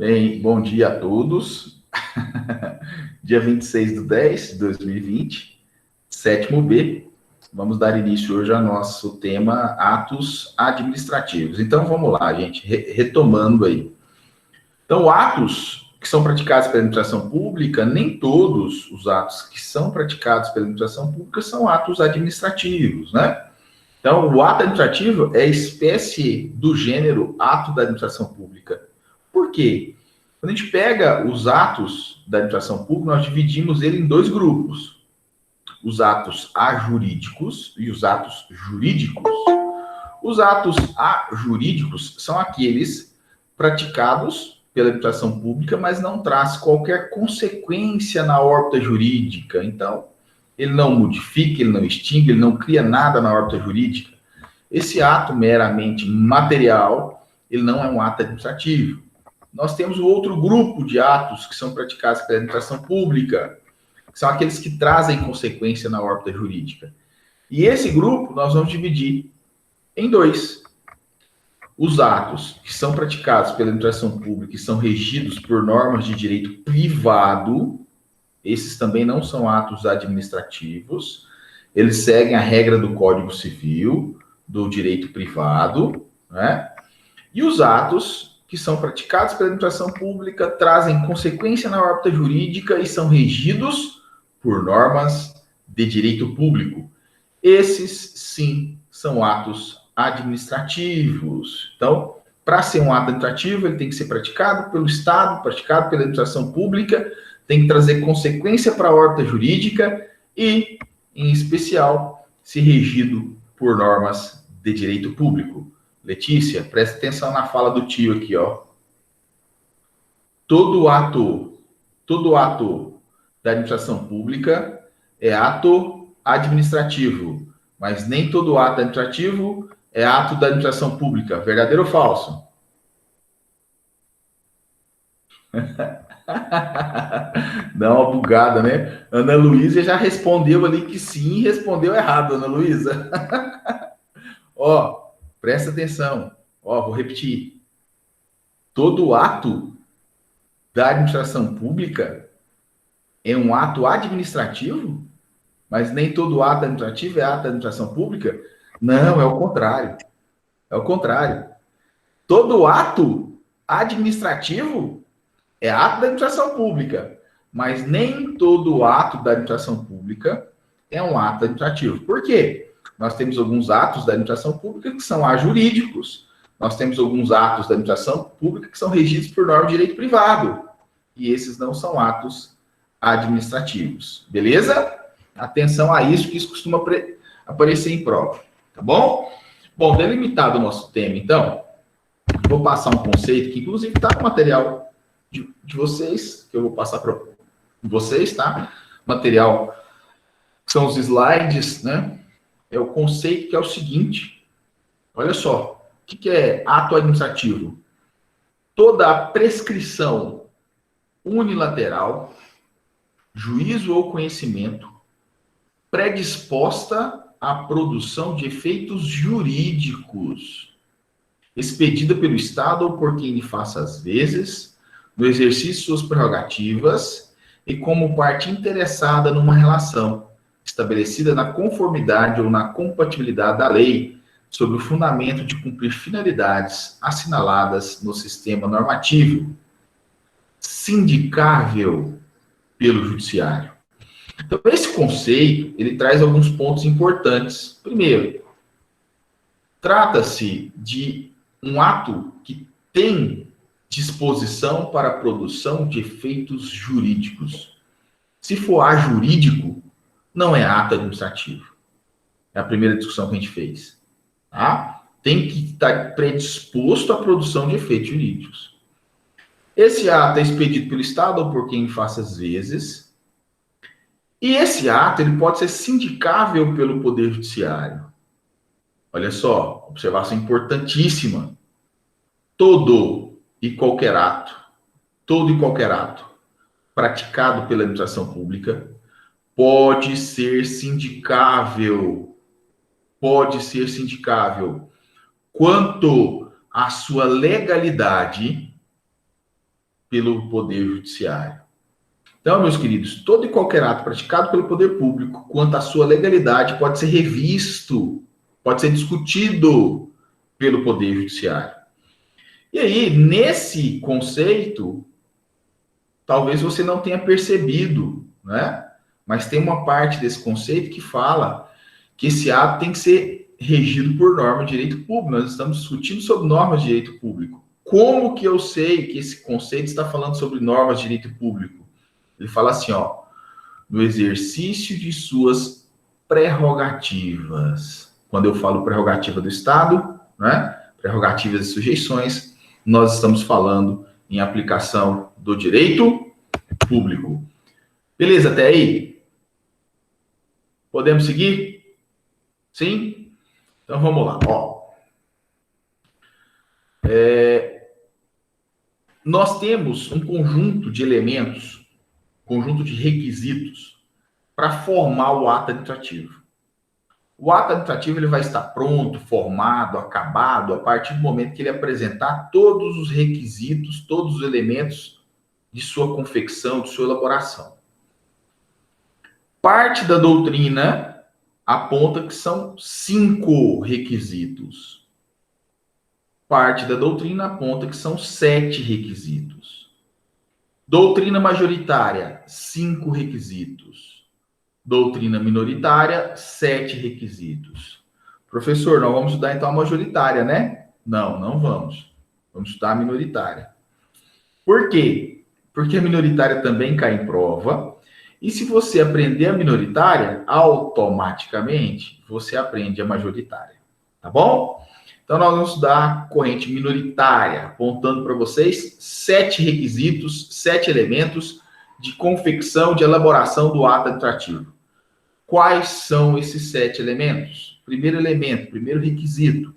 Bem, bom dia a todos. Dia 26/10/2020, sétimo B. Vamos dar início hoje ao nosso tema atos administrativos. Então, vamos lá, gente, retomando aí. Então, atos que são praticados pela administração pública, nem todos os atos que são praticados pela administração pública são atos administrativos, né? Então, o ato administrativo é espécie do gênero ato da administração pública. Por quê? Quando a gente pega os atos da administração pública, nós dividimos ele em dois grupos: os atos ajurídicos e os atos jurídicos. Os atos ajurídicos são aqueles praticados pela administração pública, mas não traz qualquer consequência na órbita jurídica. Então, ele não modifica, ele não extingue, ele não cria nada na órbita jurídica. Esse ato meramente material, ele não é um ato administrativo. Nós temos o outro grupo de atos que são praticados pela administração pública, que são aqueles que trazem consequência na órbita jurídica. E esse grupo nós vamos dividir em dois. Os atos que são praticados pela administração pública e são regidos por normas de direito privado, esses também não são atos administrativos, eles seguem a regra do Código Civil, do direito privado, né? E os atos que são praticados pela administração pública trazem consequência na órbita jurídica e são regidos por normas de direito público. Esses, sim, são atos administrativos. Então, para ser um ato administrativo, ele tem que ser praticado pelo Estado, praticado pela administração pública, tem que trazer consequência para a órbita jurídica e, em especial, ser regido por normas de direito público. Letícia, presta atenção na fala do tio aqui, ó. Todo ato da administração pública é ato administrativo, mas nem todo ato administrativo é ato da administração pública. Verdadeiro ou falso? Dá uma bugada, né? Ana Luísa já respondeu ali que sim, respondeu errado, Ana Luísa. Ó, presta atenção. Ó, vou repetir. Todo ato da administração pública é um ato administrativo, mas nem todo ato administrativo é ato da administração pública? Não, é o contrário. É o contrário. Todo ato administrativo é ato da administração pública, mas nem todo ato da administração pública é um ato administrativo. Por quê? Nós temos alguns atos da administração pública que são ajurídicos. Nós temos alguns atos da administração pública que são regidos por norma de direito privado. E esses não são atos administrativos. Beleza? Atenção a isso, que isso costuma aparecer em prova. Tá bom? Bom, delimitado o nosso tema, então, vou passar um conceito que, inclusive, está no material de vocês, que eu vou passar para vocês, tá? Material que são os slides, né? É o conceito que é o seguinte. Olha só. O que é ato administrativo? Toda a prescrição unilateral, juízo ou conhecimento, predisposta à produção de efeitos jurídicos, expedida pelo Estado ou por quem lhe faça as vezes, no exercício de suas prerrogativas e como parte interessada numa relação, estabelecida na conformidade ou na compatibilidade da lei, sobre o fundamento de cumprir finalidades assinaladas no sistema normativo, sindicável pelo judiciário. Então, esse conceito, ele traz alguns pontos importantes. Primeiro, trata-se de um ato que tem disposição para a produção de efeitos jurídicos. Se for ajurídico, não é ato administrativo. É a primeira discussão que a gente fez. Tá? Tem que estar predisposto à produção de efeitos jurídicos. Esse ato é expedido pelo Estado ou por quem faça as vezes. E esse ato ele pode ser sindicável pelo Poder Judiciário. Olha só, observação importantíssima. Todo e qualquer ato praticado pela administração pública pode ser sindicável quanto à sua legalidade pelo Poder Judiciário. Então, meus queridos, todo e qualquer ato praticado pelo poder público, quanto à sua legalidade, pode ser revisto, pode ser discutido pelo Poder Judiciário. E aí, nesse conceito, talvez você não tenha percebido, né? Mas tem uma parte desse conceito que fala que esse ato tem que ser regido por norma de direito público. Nós estamos discutindo sobre normas de direito público. Como que eu sei que esse conceito está falando sobre normas de direito público? Ele fala assim, ó, no exercício de suas prerrogativas. Quando eu falo prerrogativa do Estado, né? Prerrogativas e sujeições, nós estamos falando em aplicação do direito público. Beleza, até aí? Podemos seguir? Sim? Então vamos lá, ó. Nós temos um conjunto de elementos, conjunto de requisitos para formar o ato administrativo. O ato administrativo ele vai estar pronto, formado, acabado, a partir do momento que ele apresentar todos os requisitos, todos os elementos de sua confecção, de sua elaboração. Parte da doutrina aponta que são 5 requisitos. Parte da doutrina aponta que são 7 requisitos. Doutrina majoritária, 5 requisitos. Doutrina minoritária, 7 requisitos. Professor, nós vamos estudar então a majoritária, né? Não, não vamos. Vamos estudar a minoritária. Por quê? Porque a minoritária também cai em prova. E se você aprender a minoritária, automaticamente você aprende a majoritária. Tá bom? Então, nós vamos estudar a corrente minoritária, apontando para vocês 7 requisitos, 7 elementos de confecção, de elaboração do ato administrativo. Quais são esses 7 elementos? Primeiro elemento, primeiro requisito,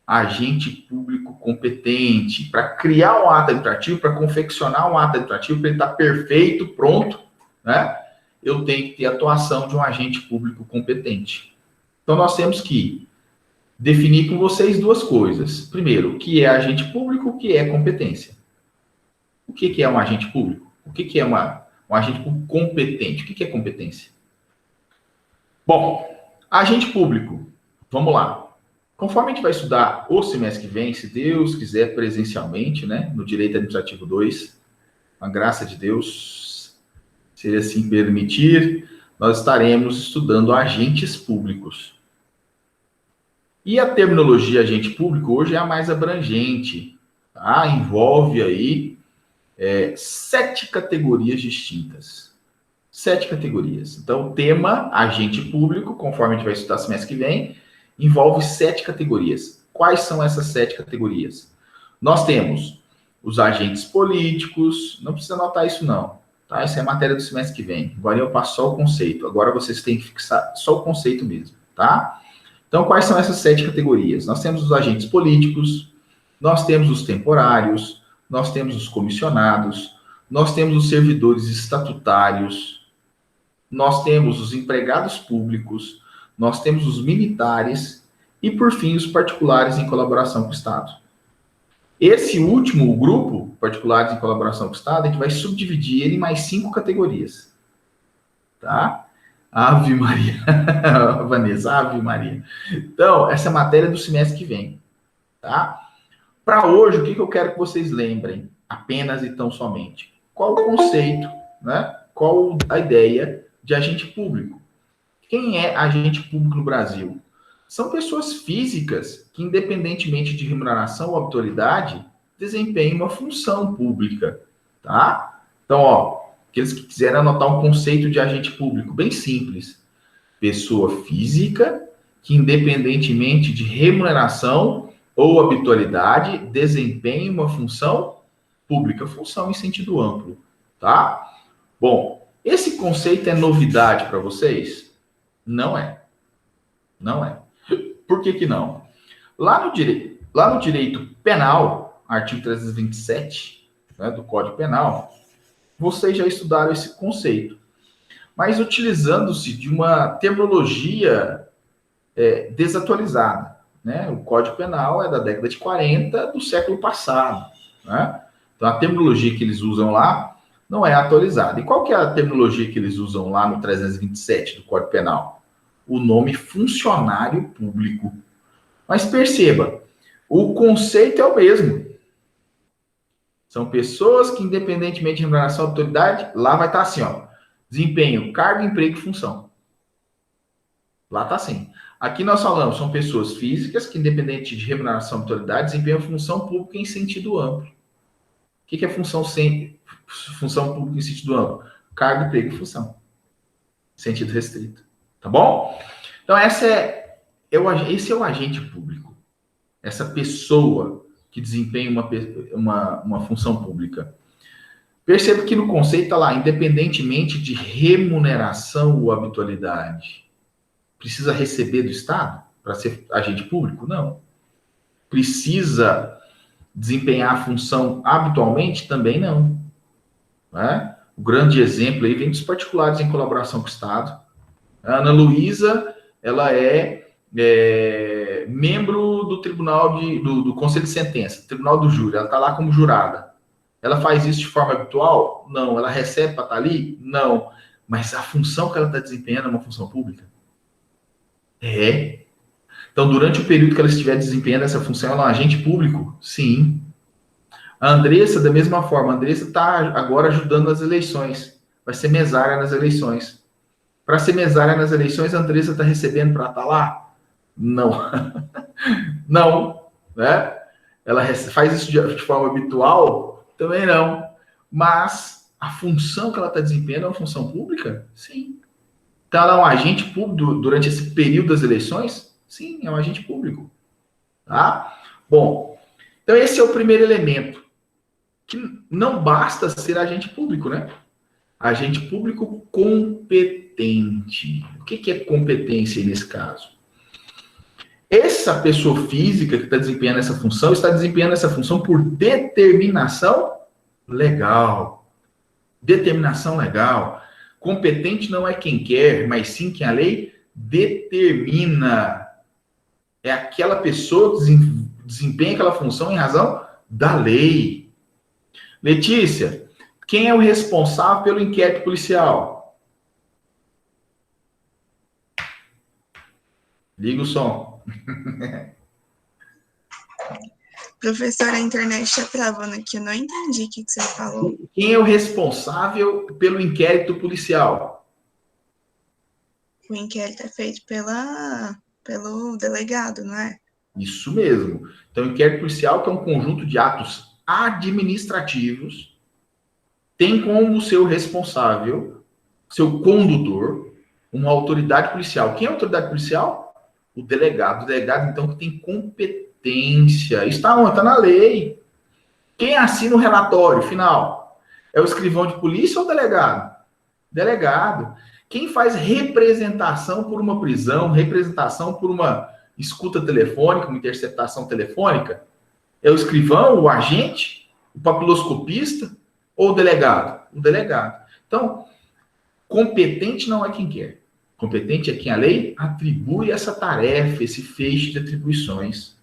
agente público competente. Para criar um ato administrativo, para confeccionar um ato administrativo, para ele estar perfeito, pronto, né? Eu tenho que ter a atuação de um agente público competente. Então, nós temos que definir com vocês 2 coisas. Primeiro, o que é agente público, o que é competência. O que é um agente público? O que é um agente público competente? O que é competência? Bom, agente público, vamos lá. Conforme a gente vai estudar o semestre que vem, se Deus quiser, presencialmente, né, no Direito Administrativo 2, com a graça de Deus, se ele assim permitir, nós estaremos estudando agentes públicos. E a terminologia agente público hoje é a mais abrangente, tá? Envolve aí 7 categorias distintas. 7 categorias. Então, o tema agente público, conforme a gente vai estudar semestre que vem, envolve 7 categorias. Quais são essas 7 categorias? Nós temos os agentes políticos, não precisa anotar isso não, tá? Isso é matéria do semestre que vem. Agora eu passo só o conceito. Agora vocês têm que fixar só o conceito mesmo, tá? Então, quais são essas 7 categorias? Nós temos os agentes políticos, nós temos os temporários, nós temos os comissionados, nós temos os servidores estatutários, nós temos os empregados públicos, nós temos os militares e, por fim, os particulares em colaboração com o Estado. Esse último grupo, particulares em colaboração com o Estado, a gente vai subdividir ele em mais 5 categorias. Tá? Ave Maria. Vanessa, Ave Maria. Então, essa é a matéria do semestre que vem. Tá? Para hoje, o que eu quero que vocês lembrem? Apenas e tão somente. Qual o conceito, né? Qual a ideia de agente público? Quem é agente público no Brasil? São pessoas físicas que, independentemente de remuneração ou autoridade, desempenham uma função pública, tá? Então, ó, aqueles que quiserem anotar um conceito de agente público, bem simples. Pessoa física que, independentemente de remuneração ou habitualidade, desempenha uma função pública, função em sentido amplo, tá? Bom, esse conceito é novidade para vocês? Não é. Não é. Por que não? Lá no direito penal, artigo 327, né, do Código Penal, vocês já estudaram esse conceito, mas utilizando-se de uma terminologia desatualizada. Né? O Código Penal é da década de 40 do século passado. Né? Então, a terminologia que eles usam lá não é atualizada. E qual que é a terminologia que eles usam lá no 327 do Código Penal? O nome funcionário público. Mas perceba, o conceito é o mesmo. São pessoas que, independentemente de remuneração e autoridade, lá vai estar assim, ó. Desempenho, cargo, emprego e função. Lá está assim. Aqui nós falamos, são pessoas físicas que, independente de remuneração e autoridade, desempenham função pública em sentido amplo. O que é função pública em sentido amplo? Cargo, emprego e função. Sentido restrito. Tá bom? Então, esse é o agente público. Essa pessoa que desempenha uma função pública. Perceba que no conceito está lá, independentemente de remuneração ou habitualidade. Precisa receber do Estado para ser agente público? Não. Precisa desempenhar a função habitualmente? Também não. Né? O grande exemplo aí vem dos particulares em colaboração com o Estado. A Ana Luísa, ela é membro do tribunal do Conselho de Sentença, tribunal do júri, ela está lá como jurada. Ela faz isso de forma habitual? Não. Ela recebe para estar ali? Não. Mas a função que ela está desempenhando é uma função pública? É. Então, durante o período que ela estiver desempenhando essa função, ela é um agente público? Sim. A Andressa, da mesma forma, a Andressa está agora ajudando nas eleições. Vai ser mesária nas eleições. Para ser mesária nas eleições, a Andressa está recebendo para estar lá? Não. Não. Né? Ela faz isso de forma habitual? Também não. Mas a função que ela está desempenhando é uma função pública? Sim. Então, ela é um agente público durante esse período das eleições? Sim, é um agente público. Tá? Bom, então esse é o primeiro elemento. Que não basta ser agente público, né? Agente público competente. O que é competência nesse caso? Essa pessoa física que está desempenhando essa função, está desempenhando essa função por determinação legal. Determinação legal. Competente não é quem quer, mas sim quem a lei determina. É aquela pessoa que desempenha aquela função em razão da lei. Letícia, quem é o responsável pelo inquérito policial? Liga o som. Professor, a internet está travando aqui, eu não entendi o que você falou. Quem é o responsável pelo inquérito policial? O inquérito é feito pelo delegado, não é? Isso mesmo. Então, o inquérito policial, que é um conjunto de atos administrativos, tem como seu responsável, seu condutor, uma autoridade policial. Quem é a autoridade policial? O delegado. O delegado, então, que tem competência. Está onde? Está na lei. Quem assina o relatório final? É o escrivão de polícia ou o delegado? Delegado. Quem faz representação por uma prisão, representação por uma escuta telefônica, uma interceptação telefônica? É o escrivão, o agente, o papiloscopista ou o delegado? O delegado. Então, competente não é quem quer. Competente é quem a lei atribui essa tarefa, esse feixe de atribuições.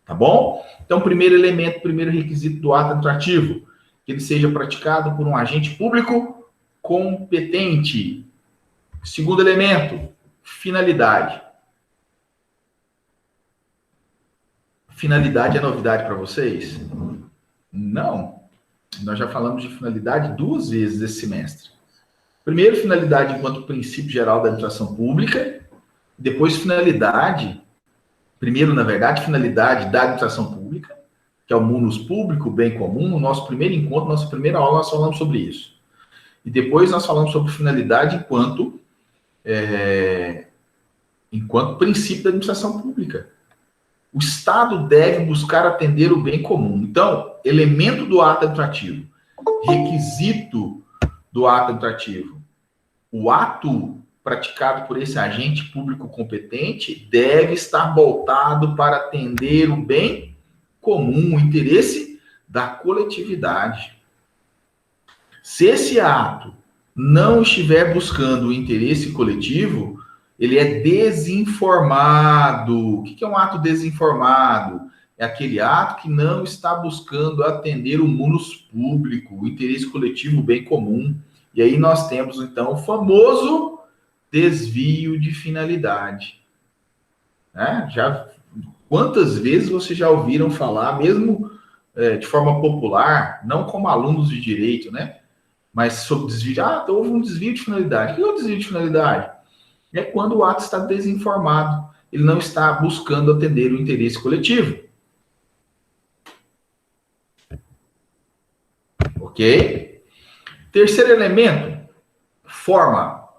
Tá bom? Então, primeiro elemento, primeiro requisito do ato administrativo, que ele seja praticado por um agente público competente. Segundo elemento, finalidade. Finalidade é novidade para vocês? Não. Nós já falamos de finalidade 2 vezes esse semestre. Primeiro, finalidade enquanto princípio geral da administração pública. Depois, finalidade. Primeiro, na verdade, finalidade da administração pública, que é o munus público, o bem comum. No nosso primeiro encontro, nossa primeira aula, nós falamos sobre isso. E depois nós falamos sobre finalidade enquanto princípio da administração pública. O Estado deve buscar atender o bem comum. Então, elemento do ato administrativo, requisito do ato administrativo, o ato praticado por esse agente público competente deve estar voltado para atender o bem comum, o interesse da coletividade. Se esse ato não estiver buscando o interesse coletivo, ele é desinformado. O que é um ato desinformado? é aquele ato que não está buscando atender o munus público, o interesse coletivo, o bem comum. E aí nós temos, então, o famoso desvio de finalidade. Né? Quantas vezes vocês já ouviram falar, mesmo de forma popular, não como alunos de direito, né? Mas sobre desvio, houve um desvio de finalidade. O que é o desvio de finalidade? É quando o ato está desinformado, ele não está buscando atender o interesse coletivo. Ok? Terceiro elemento, forma.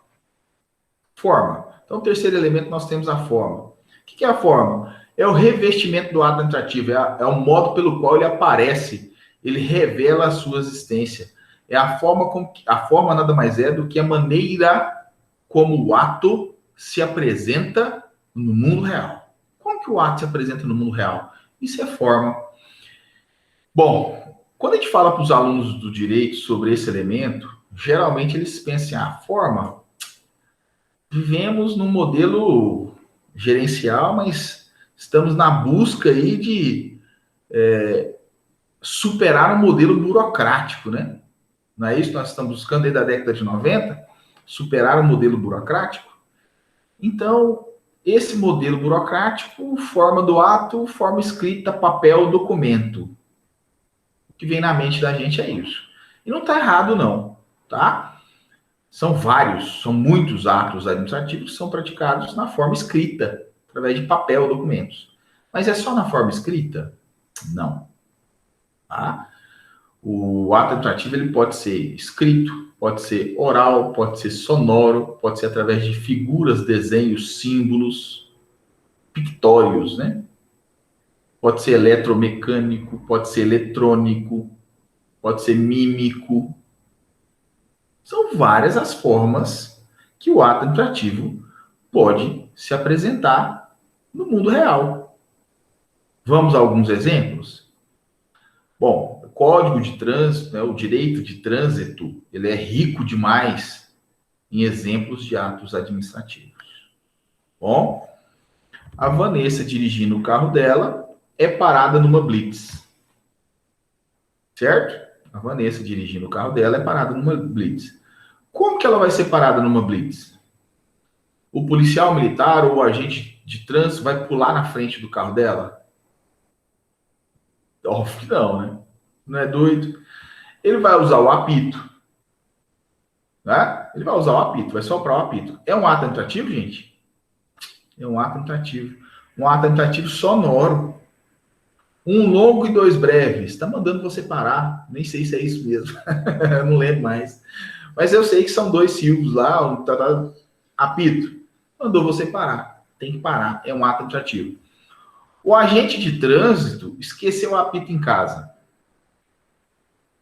Forma. Então, terceiro elemento, nós temos a forma. O que é a forma? É o revestimento do ato administrativo, é o modo pelo qual ele aparece, ele revela a sua existência. É a forma nada mais é do que a maneira como o ato se apresenta no mundo real. Como que o ato se apresenta no mundo real? Isso é forma. Bom, quando a gente fala para os alunos do direito sobre esse elemento, geralmente eles pensam, forma, vivemos num modelo gerencial, mas estamos na busca aí de superar um modelo burocrático, né? Não é isso que nós estamos buscando desde a década de 90? Superar o modelo burocrático? Então, esse modelo burocrático, forma do ato, forma escrita, papel, documento. O que vem na mente da gente é isso. E não está errado, não, tá? São muitos atos administrativos que são praticados na forma escrita, através de papel, documentos. Mas é só na forma escrita? Não. Tá? O ato administrativo ele pode ser escrito, pode ser oral, pode ser sonoro, pode ser através de figuras, desenhos, símbolos, pictórios, né? Pode ser eletromecânico, pode ser eletrônico, pode ser mímico. São várias as formas que o ato administrativo pode se apresentar no mundo real. Vamos a alguns exemplos? Bom, o Código de Trânsito, né, o direito de trânsito, ele é rico demais em exemplos de atos administrativos. Bom, a Vanessa dirigindo o carro dela é parada numa blitz. Certo? A Vanessa dirigindo o carro dela é parada numa blitz. Como que ela vai ser parada numa blitz? O policial militar ou o agente de trânsito vai pular na frente do carro dela? Óbvio que não, né? Não é doido? Ele vai usar o apito. Né? Ele vai usar o apito, vai soprar o apito. É um ato administrativo, gente? É um ato administrativo. Um ato administrativo sonoro. Um longo e dois breves. Está mandando você parar. Nem sei se é isso mesmo. Não lembro mais. Mas eu sei que são dois silvos lá, apito. Mandou você parar. Tem que parar. É um ato administrativo. O agente de trânsito esqueceu o apito em casa.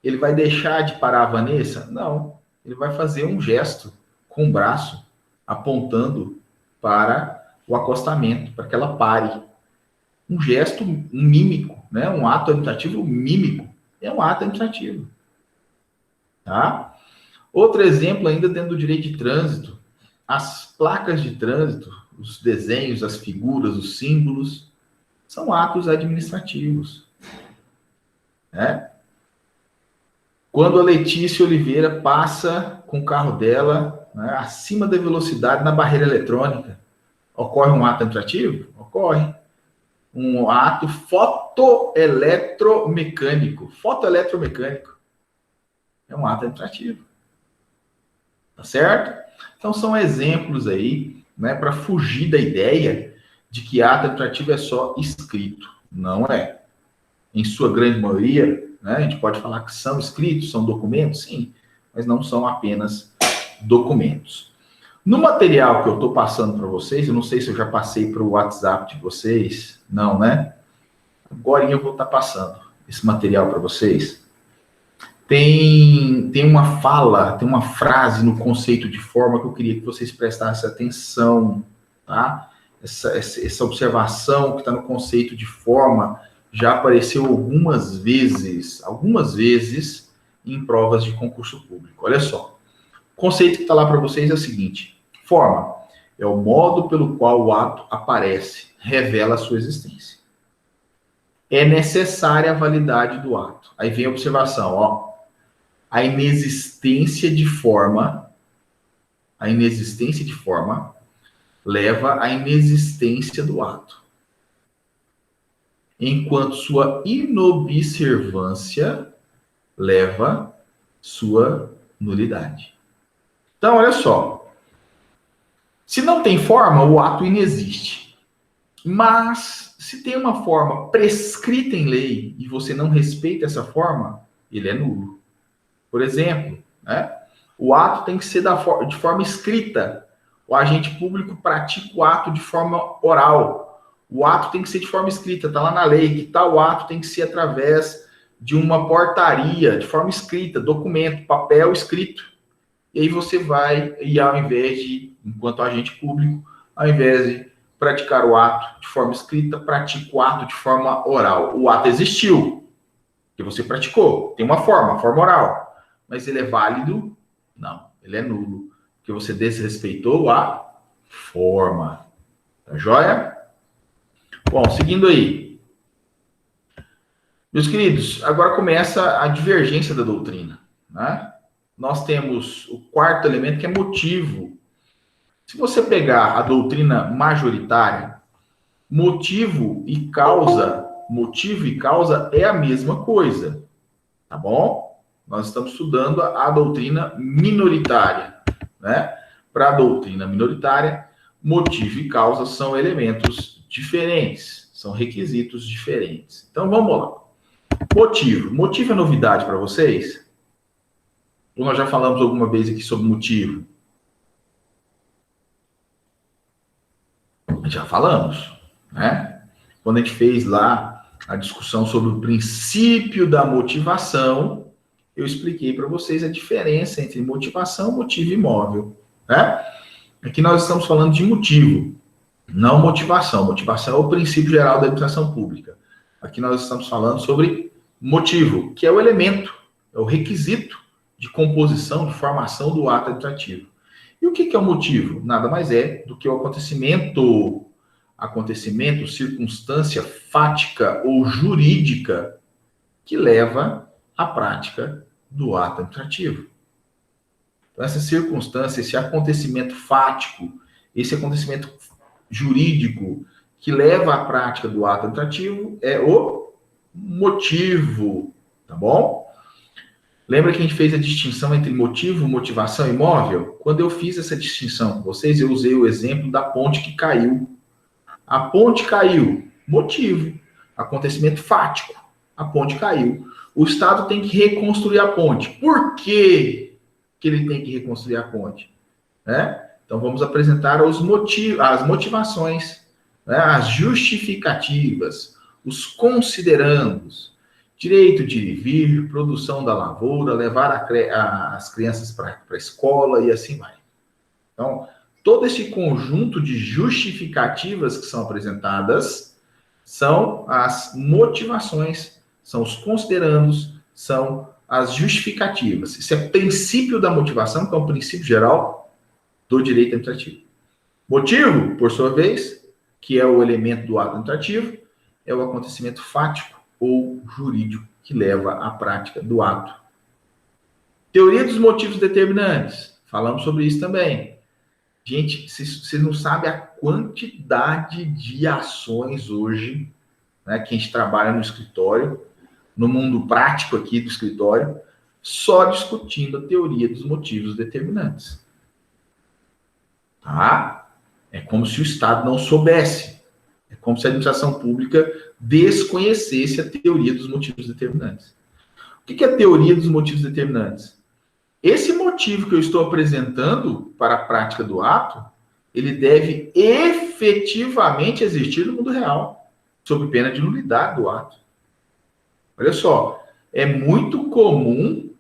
Ele vai deixar de parar a Vanessa? Não. Ele vai fazer um gesto com o braço apontando para o acostamento, para que ela pare. Um gesto mímico, né? Um ato administrativo mímico. É um ato administrativo. Tá? Outro exemplo ainda dentro do direito de trânsito. As placas de trânsito, os desenhos, as figuras, os símbolos, são atos administrativos. Né? Quando a Letícia Oliveira passa com o carro dela, né, acima da velocidade na barreira eletrônica, ocorre um ato administrativo? Ocorre. Um ato fotoeletromecânico. Fotoeletromecânico. É um ato administrativo. Tá certo? Então, são exemplos aí, né, para fugir da ideia de que ato administrativo é só escrito. Não é. Em sua grande maioria, né, a gente pode falar que são escritos, são documentos, sim, mas não são apenas documentos. No material que eu estou passando para vocês, eu não sei se eu já passei para o WhatsApp de vocês, não, né? Agora eu vou estar passando esse material para vocês. Tem uma fala, tem uma frase no conceito de forma que eu queria que vocês prestassem atenção, tá? Essa observação que está no conceito de forma já apareceu algumas vezes em provas de concurso público. Olha só, o conceito que está lá para vocês é o seguinte: forma é o modo pelo qual o ato aparece, revela a sua existência. é necessária a validade do ato. Aí vem a observação, ó. A inexistência de forma leva à inexistência do ato, enquanto sua inobservância leva sua nulidade. Então, olha só. Se não tem forma, o ato inexiste. Mas, se tem uma forma prescrita em lei e você não respeita essa forma, ele é nulo. Por exemplo, né, o ato tem que ser de forma escrita. O agente público pratica o ato de forma oral. O ato tem que ser de forma escrita, está lá na lei, que tal ato tem que ser através de uma portaria, de forma escrita, documento, papel escrito. E aí você vai, e ao invés de, enquanto agente público, ao invés de praticar o ato de forma escrita, pratica o ato de forma oral. O ato existiu, que você praticou, tem uma forma oral. Mas ele é válido? Não, ele é nulo, porque você desrespeitou a forma. Tá joia? Bom, seguindo aí. Meus queridos, agora começa a divergência da doutrina, né? Nós temos o quarto elemento, que é motivo. Se você pegar a doutrina majoritária, motivo e causa é a mesma coisa, tá bom? Nós estamos estudando a doutrina minoritária, né? Para a doutrina minoritária, motivo e causa são elementos diferentes, são requisitos diferentes. Então, vamos lá. Motivo. Motivo é novidade para vocês? Ou nós já falamos alguma vez aqui sobre motivo? Já falamos, né? Quando a gente fez lá a discussão sobre o princípio da motivação, eu expliquei para vocês a diferença entre motivação, motivo e móvel, né? Aqui nós estamos falando de motivo, não motivação. Motivação é o princípio geral da administração pública. Aqui nós estamos falando sobre motivo, que é o elemento, é o requisito de composição, de formação do ato administrativo. E o que é o motivo? Nada mais é do que o acontecimento, circunstância fática ou jurídica que leva à prática do ato administrativo. Então, essa circunstância, esse acontecimento fático, esse acontecimento jurídico que leva à prática do ato administrativo é o motivo, tá bom? Lembra que a gente fez a distinção entre motivo, motivação e móvel? Quando eu fiz essa distinção com vocês, eu usei o exemplo da ponte que caiu. A ponte caiu, motivo, acontecimento fático, a ponte caiu. O Estado tem que reconstruir a ponte. Por que ele tem que reconstruir a ponte? Né? Então, vamos apresentar as motivações, né? As justificativas, os considerandos. Direito de ir e vir, produção da lavoura, levar as crianças para a escola e assim vai. Então, todo esse conjunto de justificativas que são apresentadas são as motivações, são os considerandos, são as justificativas. Isso é princípio da motivação, que é um princípio geral do direito administrativo. Motivo, por sua vez, que é o elemento do ato administrativo, é o acontecimento fático ou jurídico que leva à prática do ato. Teoria dos motivos determinantes. Falamos sobre isso também. Gente, vocês não sabem a quantidade de ações hoje, né, que a gente trabalha no escritório, no mundo prático aqui do escritório, só discutindo a teoria dos motivos determinantes. Tá? É como se o Estado não soubesse. É como se a administração pública desconhecesse a teoria dos motivos determinantes. O que é a teoria dos motivos determinantes? Esse motivo que eu estou apresentando para a prática do ato, ele deve efetivamente existir no mundo real, sob pena de nulidade do ato. Olha só, é muito comum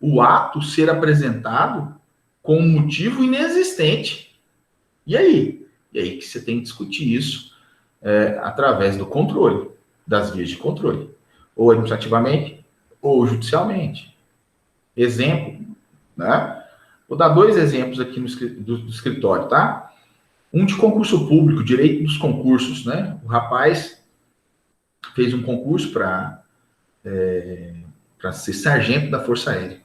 o ato ser apresentado com um motivo inexistente. E aí? E aí que você tem que discutir isso através do controle, das vias de controle, ou administrativamente, ou judicialmente. Exemplo, né? Vou dar 2 exemplos aqui do escritório, tá? Um de concurso público, direito dos concursos, né? O rapaz fez um concurso para ser sargento da Força Aérea.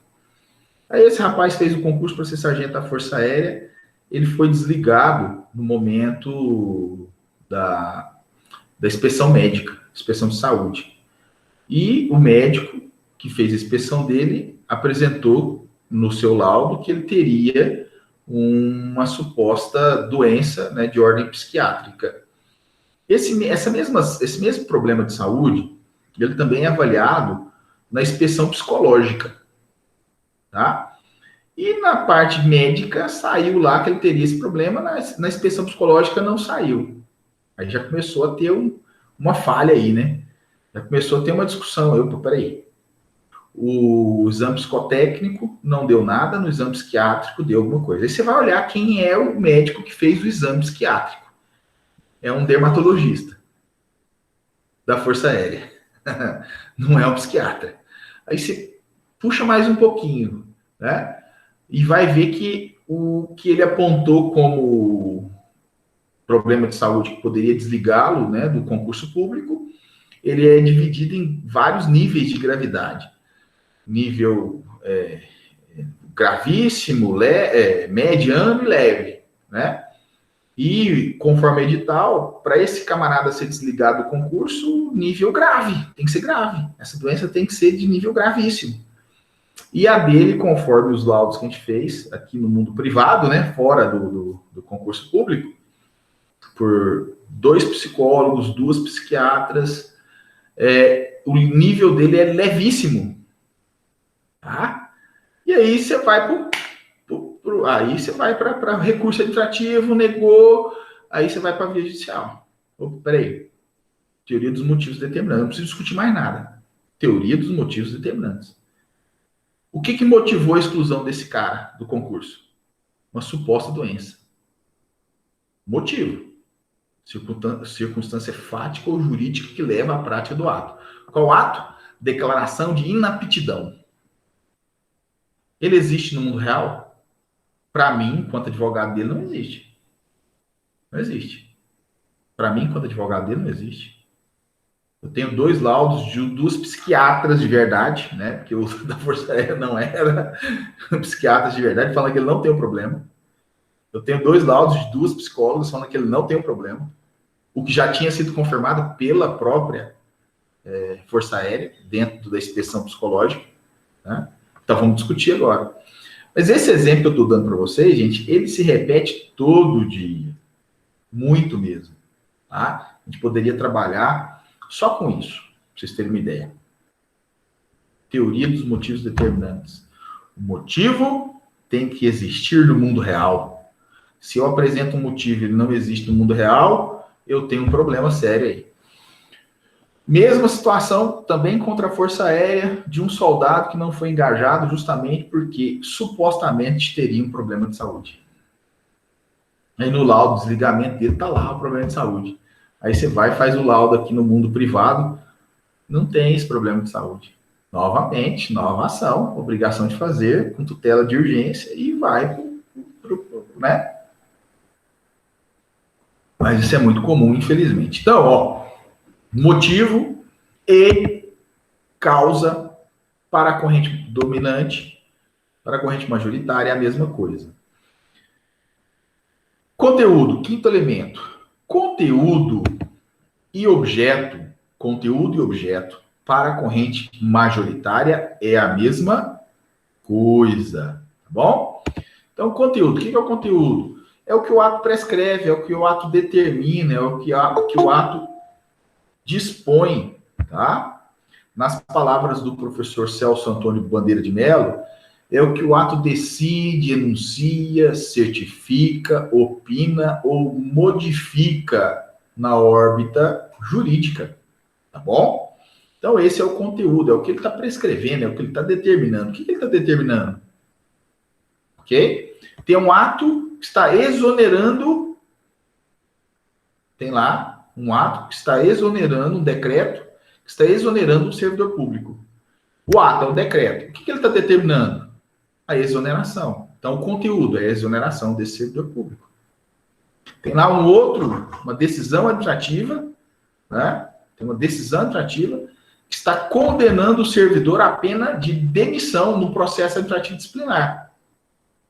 Aí esse rapaz fez o concurso para ser sargento da Força Aérea, ele foi desligado no momento da inspeção médica, inspeção de saúde. E o médico que fez a inspeção dele apresentou no seu laudo que ele teria uma suposta doença, né, de ordem psiquiátrica. Esse mesmo problema de saúde, ele também é avaliado na inspeção psicológica, tá? E na parte médica saiu lá que ele teria esse problema, na inspeção psicológica não saiu. Aí já começou a ter uma falha aí, né? Já começou a ter uma discussão. Peraí. O exame psicotécnico não deu nada, no exame psiquiátrico deu alguma coisa. Aí você vai olhar quem é o médico que fez o exame psiquiátrico. É um dermatologista da Força Aérea. Não é um psiquiatra. Aí você puxa mais um pouquinho, né? E vai ver que o que ele apontou como problema de saúde que poderia desligá-lo, né, do concurso público, ele é dividido em vários níveis de gravidade. Nível gravíssimo, mediano e leve, né? E, conforme edital, para esse camarada ser desligado do concurso, nível grave, tem que ser grave. Essa doença tem que ser de nível gravíssimo. E a dele, conforme os laudos que a gente fez aqui no mundo privado, né, fora do concurso público, por 2 psicólogos, 2 psiquiatras, o nível dele é levíssimo. Tá? E aí você vai para recurso administrativo, negou, aí você vai para a via judicial. Peraí. Teoria dos motivos determinantes. Não preciso discutir mais nada. Teoria dos motivos determinantes. O que motivou a exclusão desse cara do concurso? Uma suposta doença. Motivo. Circunstância fática ou jurídica que leva à prática do ato. Qual ato? Declaração de inaptidão. Ele existe no mundo real? Para mim, enquanto advogado dele, não existe. Não existe. Para mim, enquanto advogado dele, não existe. Eu tenho 2 laudos de 2 psiquiatras de verdade, né? Porque o da Força Aérea não era psiquiatras de verdade, falando que ele não tem um problema. Eu tenho 2 laudos de 2 psicólogas falando que ele não tem um problema. O que já tinha sido confirmado pela própria Força Aérea, dentro da inspeção psicológica, né? Então vamos discutir agora. Mas esse exemplo que eu estou dando para vocês, gente, ele se repete todo dia. Muito mesmo. Tá? A gente poderia trabalhar só com isso, para vocês terem uma ideia. Teoria dos motivos determinantes. O motivo tem que existir no mundo real. Se eu apresento um motivo e ele não existe no mundo real, eu tenho um problema sério aí. Mesma situação também contra a Força Aérea de um soldado que não foi engajado justamente porque supostamente teria um problema de saúde. Aí no laudo de desligamento dele está lá o problema de saúde. Aí você vai e faz o laudo aqui no mundo privado, não tem esse problema de saúde. Novamente, nova ação, obrigação de fazer, com tutela de urgência e vai né? Mas isso é muito comum, infelizmente. Então, motivo e causa para a corrente dominante, para a corrente majoritária é a mesma coisa. Conteúdo, quinto elemento. Conteúdo e objeto para a corrente majoritária é a mesma coisa, tá bom? Então, conteúdo, o que é o conteúdo? É o que o ato prescreve, é o que o ato determina, é o que o ato dispõe, tá? Nas palavras do professor Celso Antônio Bandeira de Mello, é o que o ato decide, enuncia, certifica, opina ou modifica na órbita jurídica, tá bom? Então, esse é o conteúdo, é o que ele está prescrevendo, é o que ele está determinando. O que ele está determinando? Ok? Tem um ato que está exonerando, tem lá um ato que está exonerando, um decreto que está exonerando um servidor público. O ato é um decreto. O que ele está determinando? A exoneração. Então, o conteúdo é a exoneração desse servidor público. Tem lá uma decisão administrativa, né, Tem uma decisão administrativa que está condenando o servidor à pena de demissão no processo administrativo disciplinar.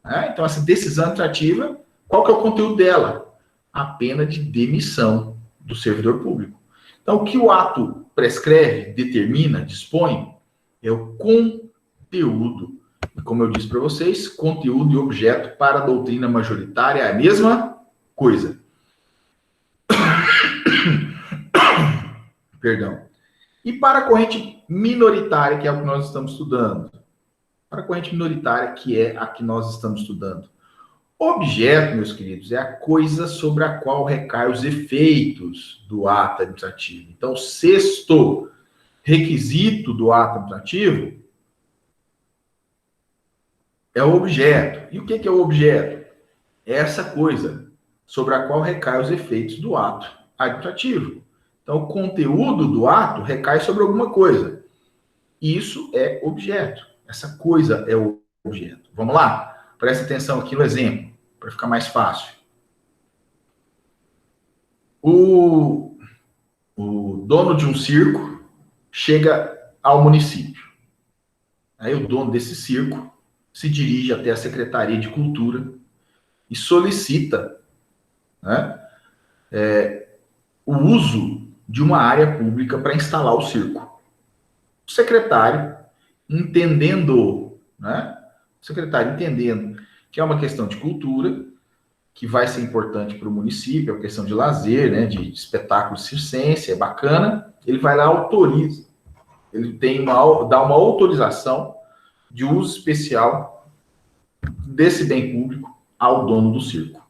Né? Então, essa decisão administrativa, qual que é o conteúdo dela? A pena de demissão do servidor público. Então, o que o ato prescreve, determina, dispõe, é o conteúdo. E como eu disse para vocês, conteúdo e objeto para a doutrina majoritária é a mesma coisa. Perdão. E para a corrente minoritária, que é o que nós estamos estudando. Para a corrente minoritária, que é a que nós estamos estudando. Objeto, meus queridos, é a coisa sobre a qual recaem os efeitos do ato administrativo. Então, o sexto requisito do ato administrativo é o objeto. E o que é o objeto? É essa coisa sobre a qual recaem os efeitos do ato administrativo. Então, o conteúdo do ato recai sobre alguma coisa. Isso é objeto. Essa coisa é o objeto. Vamos lá? Presta atenção aqui no exemplo, para ficar mais fácil. O dono de um circo chega ao município. Aí o dono desse circo se dirige até a Secretaria de Cultura e solicita, né, o uso de uma área pública para instalar o circo. O secretário, entendendo que é uma questão de cultura, que vai ser importante para o município, é uma questão de lazer, né, de espetáculo circense, é bacana, ele vai lá, autoriza, ele dá uma autorização de uso especial desse bem público ao dono do circo.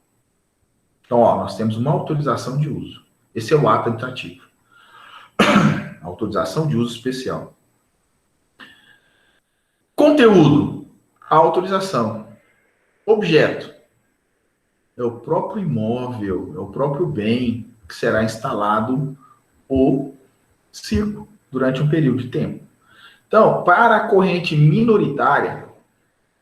Então, nós temos uma autorização de uso. Esse é o ato administrativo. Autorização de uso especial. Conteúdo, a autorização. Objeto, é o próprio imóvel, é o próprio bem que será instalado o circo durante um período de tempo. Então, para a corrente minoritária,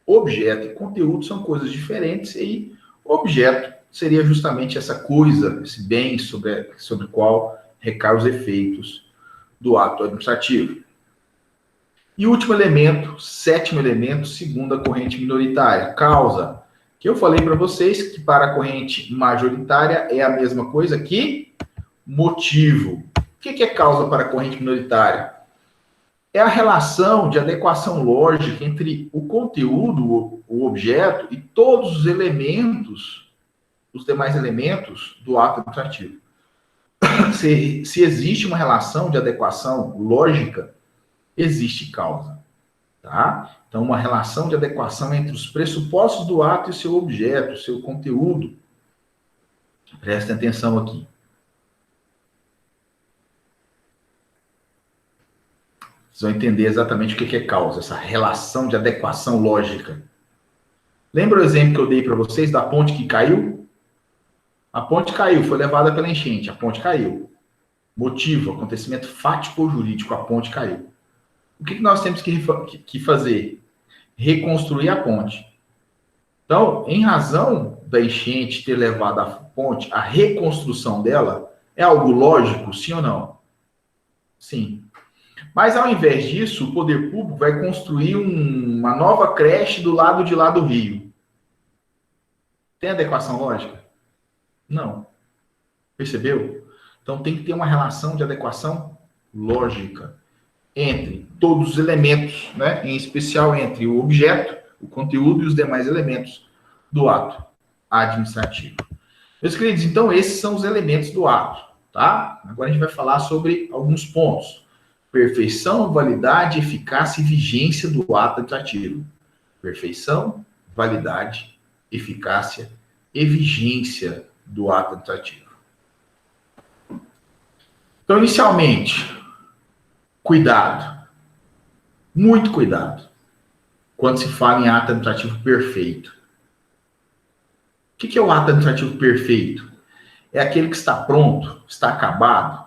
objeto e conteúdo são coisas diferentes e objeto seria justamente essa coisa, esse bem sobre o qual recaem os efeitos do ato administrativo. E último elemento, sétimo elemento, segundo a corrente minoritária, causa, que eu falei para vocês que para a corrente majoritária é a mesma coisa que motivo. O que é causa para a corrente minoritária? É a relação de adequação lógica entre o conteúdo, o objeto e todos os elementos, os demais elementos do ato administrativo. Se existe uma relação de adequação lógica, existe causa, tá? Então, uma relação de adequação entre os pressupostos do ato e seu objeto, seu conteúdo. Prestem atenção aqui. Vocês vão entender exatamente o que é causa, essa relação de adequação lógica. Lembra o exemplo que eu dei para vocês da ponte que caiu? A ponte caiu, foi levada pela enchente, a ponte caiu. Motivo, acontecimento fático ou jurídico, a ponte caiu. O que nós temos que fazer? Reconstruir a ponte. Então, em razão da enchente ter levado a ponte, a reconstrução dela é algo lógico, sim ou não? Sim. Mas, ao invés disso, o poder público vai construir uma nova creche do lado de lá do rio. Tem adequação lógica? Não. Percebeu? Então, tem que ter uma relação de adequação lógica entre todos os elementos, né? Em especial entre o objeto, o conteúdo e os demais elementos do ato administrativo. Meus queridos, então, esses são os elementos do ato, tá? Agora a gente vai falar sobre alguns pontos. Perfeição, validade, eficácia e vigência do ato administrativo. Perfeição, validade, eficácia e vigência do ato administrativo. Então, inicialmente, cuidado. Muito cuidado. Quando se fala em ato administrativo perfeito. O que é o ato administrativo perfeito? É aquele que está pronto, está acabado,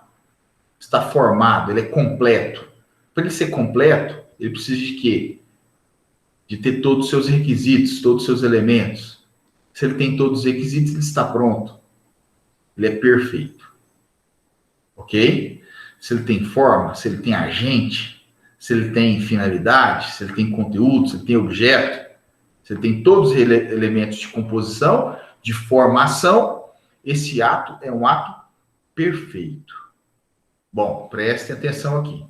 está formado, ele é completo. Para ele ser completo, ele precisa de quê? De ter todos os seus requisitos, todos os seus elementos. Se ele tem todos os requisitos, ele está pronto. Ele é perfeito. Ok? se ele tem forma, se ele tem agente, se ele tem finalidade, se ele tem conteúdo, se ele tem objeto, se ele tem todos os elementos de composição, de formação, esse ato é um ato perfeito. Bom, prestem atenção aqui.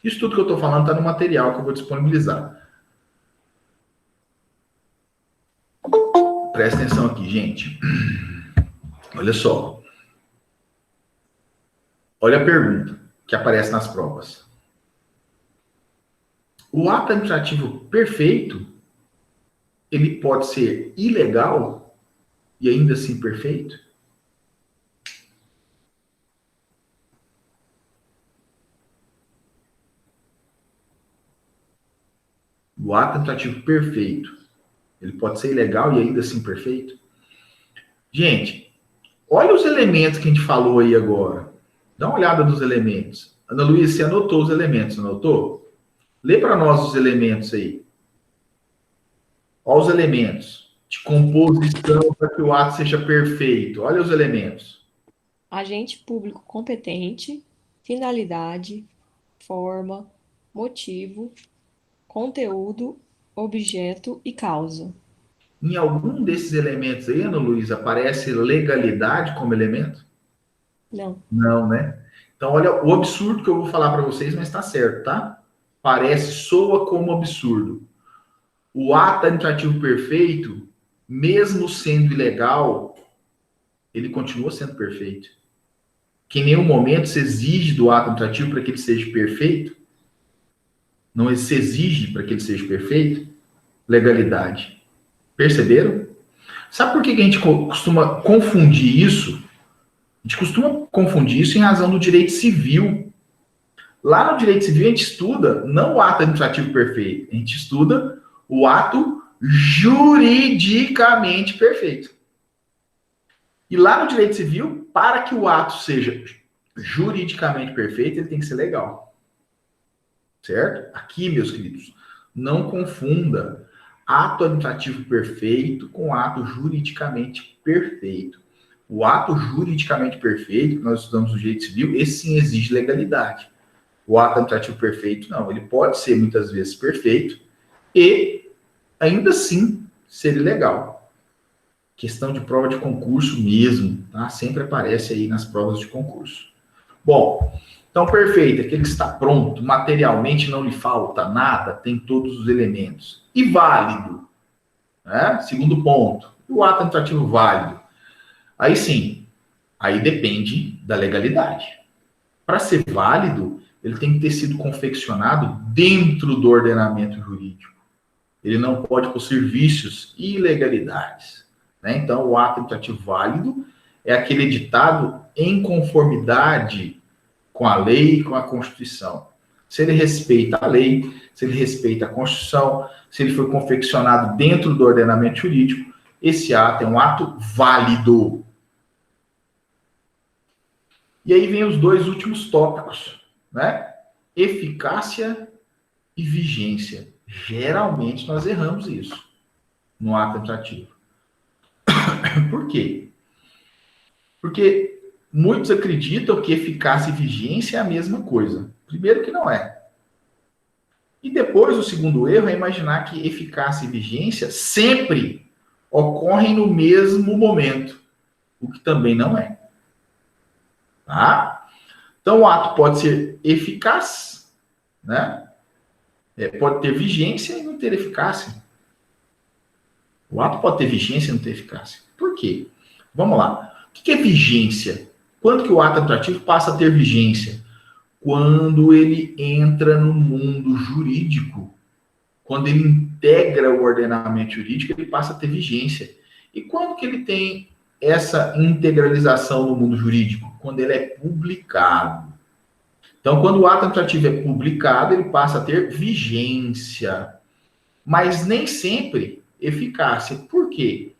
Isso tudo que eu estou falando está no material que eu vou disponibilizar. Presta atenção aqui, gente. Olha só. Olha a pergunta que aparece nas provas. O ato administrativo perfeito, ele pode ser ilegal e ainda assim perfeito? O ato administrativo perfeito, ele pode ser ilegal e ainda assim perfeito? Gente, olha os elementos que a gente falou aí agora. Dá uma olhada nos elementos. Ana Luísa, você anotou os elementos, anotou? Lê para nós os elementos aí. Olha os elementos de composição para que o ato seja perfeito. Olha os elementos. Agente público competente, finalidade, forma, motivo, conteúdo, objeto e causa. Em algum desses elementos aí, Ana Luísa, aparece legalidade como elemento? Não. Não, né? Então, olha o absurdo que eu vou falar para vocês, mas está certo, tá? Soa como absurdo. O ato administrativo perfeito, mesmo sendo ilegal, ele continua sendo perfeito. Que em nenhum momento se exige do ato administrativo para que ele seja perfeito. Não se exige para que ele seja perfeito legalidade. Perceberam? Sabe por que a gente costuma confundir isso? A gente costuma confundir isso em razão do direito civil. Lá no direito civil a gente estuda não o ato administrativo perfeito, a gente estuda o ato juridicamente perfeito. E lá no direito civil, para que o ato seja juridicamente perfeito, ele tem que ser legal. Certo? Aqui, meus queridos, não confunda ato administrativo perfeito com ato juridicamente perfeito. O ato juridicamente perfeito, que nós estudamos no direito civil, esse sim exige legalidade. O ato administrativo perfeito, não. Ele pode ser, muitas vezes, perfeito e, ainda assim, ser ilegal. Questão de prova de concurso mesmo, tá? Sempre aparece aí nas provas de concurso. Bom, então, perfeito. Aquele que está pronto, materialmente não lhe falta nada, tem todos os elementos. E válido, né? Segundo ponto. O ato administrativo válido. Aí sim, aí depende da legalidade. Para ser válido, ele tem que ter sido confeccionado dentro do ordenamento jurídico. Ele não pode possuir vícios e ilegalidades, né? Então, o ato administrativo válido é aquele editado em conformidade com a lei e com a Constituição. Se ele respeita a lei, se ele respeita a Constituição, se ele foi confeccionado dentro do ordenamento jurídico, esse ato é um ato válido. E aí vem os dois últimos tópicos, né? Eficácia e vigência. Geralmente nós erramos isso no ato administrativo. Por quê? Porque muitos acreditam que eficácia e vigência é a mesma coisa. Primeiro que não é. E depois o segundo erro é imaginar que eficácia e vigência sempre ocorrem no mesmo momento, o que também não é. Tá? Então o ato pode ser eficaz, né? Pode ter vigência e não ter eficácia. O ato pode ter vigência e não ter eficácia. Por quê? Vamos lá. O que é vigência? Quando que o ato administrativo passa a ter vigência? Quando ele entra no mundo jurídico. Quando ele integra o ordenamento jurídico, ele passa a ter vigência. E quando que ele tem essa integralização no mundo jurídico? Quando ele é publicado. Então, quando o ato administrativo é publicado, ele passa a ter vigência. Mas nem sempre eficácia. Por quê?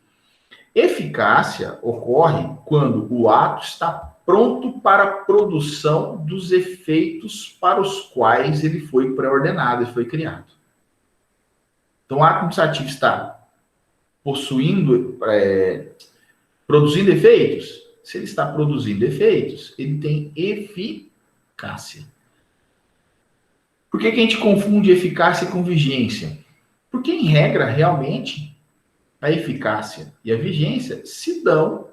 Eficácia ocorre quando o ato está pronto para a produção dos efeitos para os quais ele foi pré-ordenado, ele foi criado. Então, o ato administrativo está produzindo efeitos. Se ele está produzindo efeitos, ele tem eficácia. eficácia. Por que a gente confunde eficácia com vigência? Porque, em regra, realmente, a eficácia e a vigência se dão,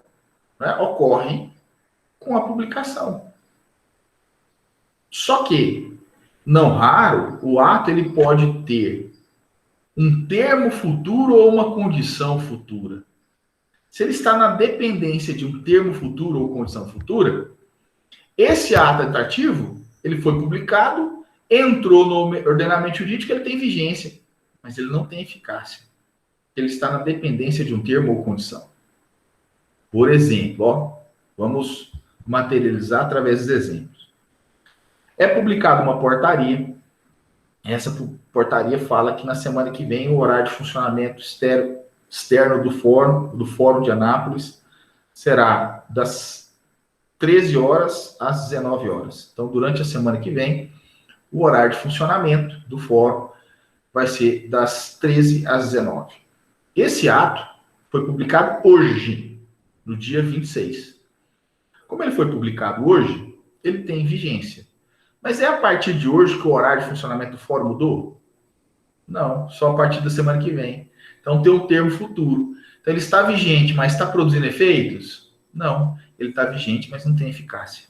né, ocorrem com a publicação. Só que, não raro, o ato ele pode ter um termo futuro ou uma condição futura. Se ele está na dependência de um termo futuro ou condição futura, esse ato administrativo, ele foi publicado, entrou no ordenamento jurídico, ele tem vigência, mas ele não tem eficácia. Ele está na dependência de um termo ou condição. Por exemplo, ó, vamos materializar através dos exemplos. É publicada uma portaria. Essa portaria fala que na semana que vem o horário de funcionamento externo do Fórum de Anápolis será das 13 horas às 19 horas. Então, durante a semana que vem, o horário de funcionamento do fórum vai ser das 13 às 19. Esse ato foi publicado hoje, no dia 26. Como ele foi publicado hoje, ele tem vigência. Mas é a partir de hoje que o horário de funcionamento do fórum mudou? Não, só a partir da semana que vem. Então tem um termo futuro. Então ele está vigente, mas está produzindo efeitos? Não, ele está vigente, mas não tem eficácia.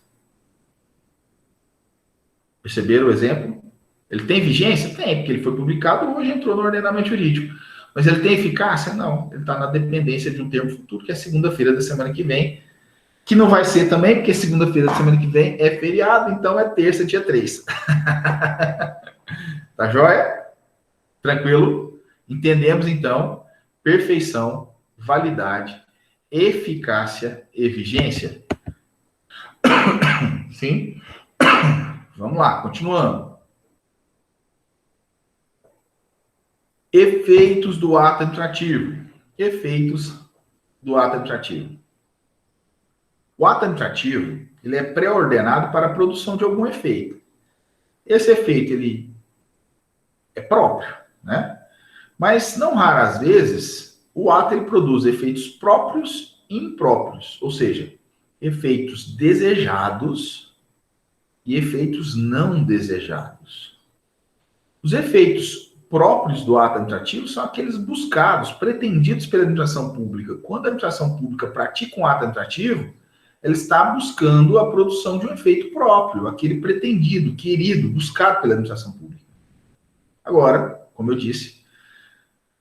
Perceberam o exemplo? Ele tem vigência? Tem, porque ele foi publicado hoje, entrou no ordenamento jurídico. Mas ele tem eficácia? Não, ele está na dependência de um termo futuro, que é segunda-feira da semana que vem, que não vai ser também, porque segunda-feira da semana que vem é feriado, então é terça, dia 3. Tá joia? Tranquilo? Entendemos, então, perfeição, validade, eficácia e vigência? Sim? Vamos lá, continuando. Efeitos do ato administrativo. Efeitos do ato administrativo. O ato administrativo, ele é pré-ordenado para a produção de algum efeito. Esse efeito, ele é próprio, né? Mas, não raras vezes, o ato ele produz efeitos próprios e impróprios, ou seja, efeitos desejados e efeitos não desejados. Os efeitos próprios do ato administrativo são aqueles buscados, pretendidos pela administração pública. Quando a administração pública pratica um ato administrativo, ela está buscando a produção de um efeito próprio, aquele pretendido, querido, buscado pela administração pública. Agora, como eu disse,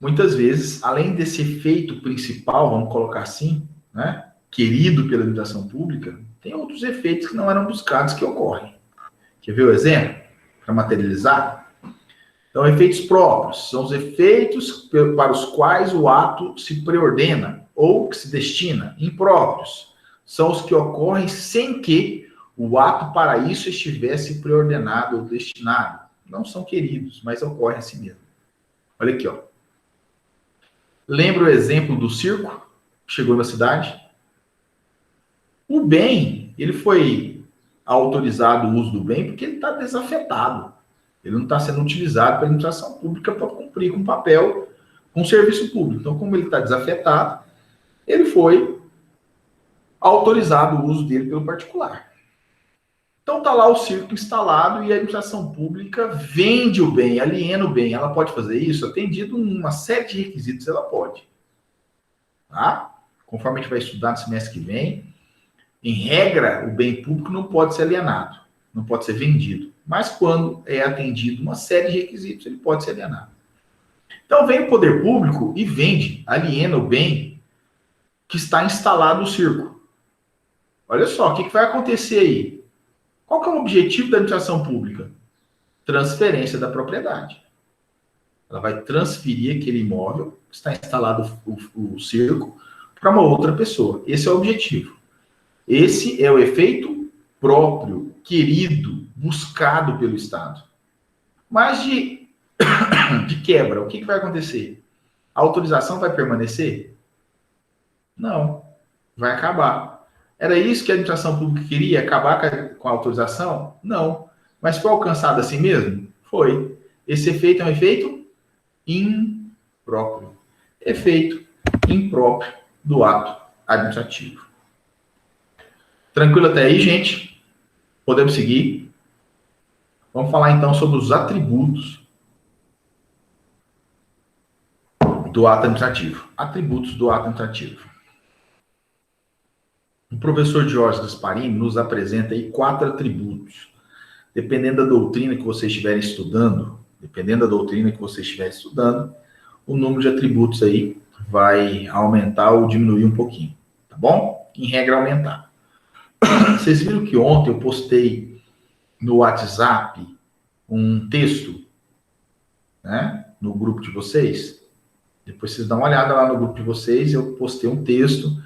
muitas vezes, além desse efeito principal, vamos colocar assim, né, querido pela administração pública, tem outros efeitos que não eram buscados que ocorrem. Quer ver o exemplo? Para materializar? Então, efeitos próprios são os efeitos para os quais o ato se preordena ou que se destina. Impróprios são os que ocorrem sem que o ato para isso estivesse preordenado ou destinado. Não são queridos, mas ocorrem assim mesmo. Olha aqui, ó. Lembra o exemplo do circo que chegou na cidade? O bem, ele foi autorizado o uso do bem porque ele está desafetado. Ele não está sendo utilizado pela administração pública para cumprir com o papel, com o serviço público. Então, como ele está desafetado, ele foi autorizado o uso dele pelo particular. Então, está lá o circo instalado e a administração pública vende o bem, aliena o bem. Ela pode fazer isso? Atendido uma série de requisitos, ela pode. Tá? Conforme a gente vai estudar no semestre que vem, em regra, o bem público não pode ser alienado, não pode ser vendido. Mas quando é atendido uma série de requisitos, ele pode ser alienado. Então vem o poder público e vende, aliena o bem que está instalado no circo. Olha só, o que vai acontecer aí? Qual que é o objetivo da administração pública? Transferência da propriedade. Ela vai transferir aquele imóvel que está instalado o circo para uma outra pessoa. Esse é o objetivo. Esse é o efeito próprio, querido, buscado pelo Estado. Mas de quebra, o que vai acontecer? A autorização vai permanecer? Não, vai acabar. Era isso que a administração pública queria, acabar com a autorização? Não. Mas foi alcançado assim mesmo? Foi. Esse efeito é um efeito impróprio. Efeito impróprio do ato administrativo. Tranquilo até aí, gente? Podemos seguir? Vamos falar então sobre os atributos do ato administrativo. Atributos do ato administrativo. O professor Jorge Gasparini nos apresenta aí 4 atributos. Dependendo da doutrina que você estiver estudando, o número de atributos aí vai aumentar ou diminuir um pouquinho, tá bom? Em regra, aumentar. Vocês viram que ontem eu postei no WhatsApp um texto, né, no grupo de vocês? Depois vocês dão uma olhada lá no grupo de vocês, eu postei um texto,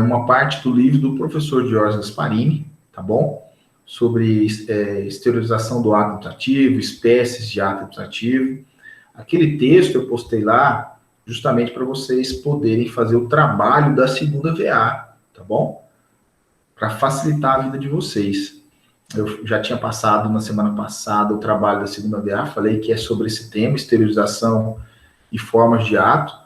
uma parte do livro do professor Jorge Gasparini, tá bom? Sobre exteriorização do ato administrativo, espécies de ato administrativo. Aquele texto eu postei lá justamente para vocês poderem fazer o trabalho da segunda VA, tá bom? Para facilitar a vida de vocês. Eu já tinha passado na semana passada o trabalho da segunda VA, falei que é sobre esse tema, exteriorização e formas de ato.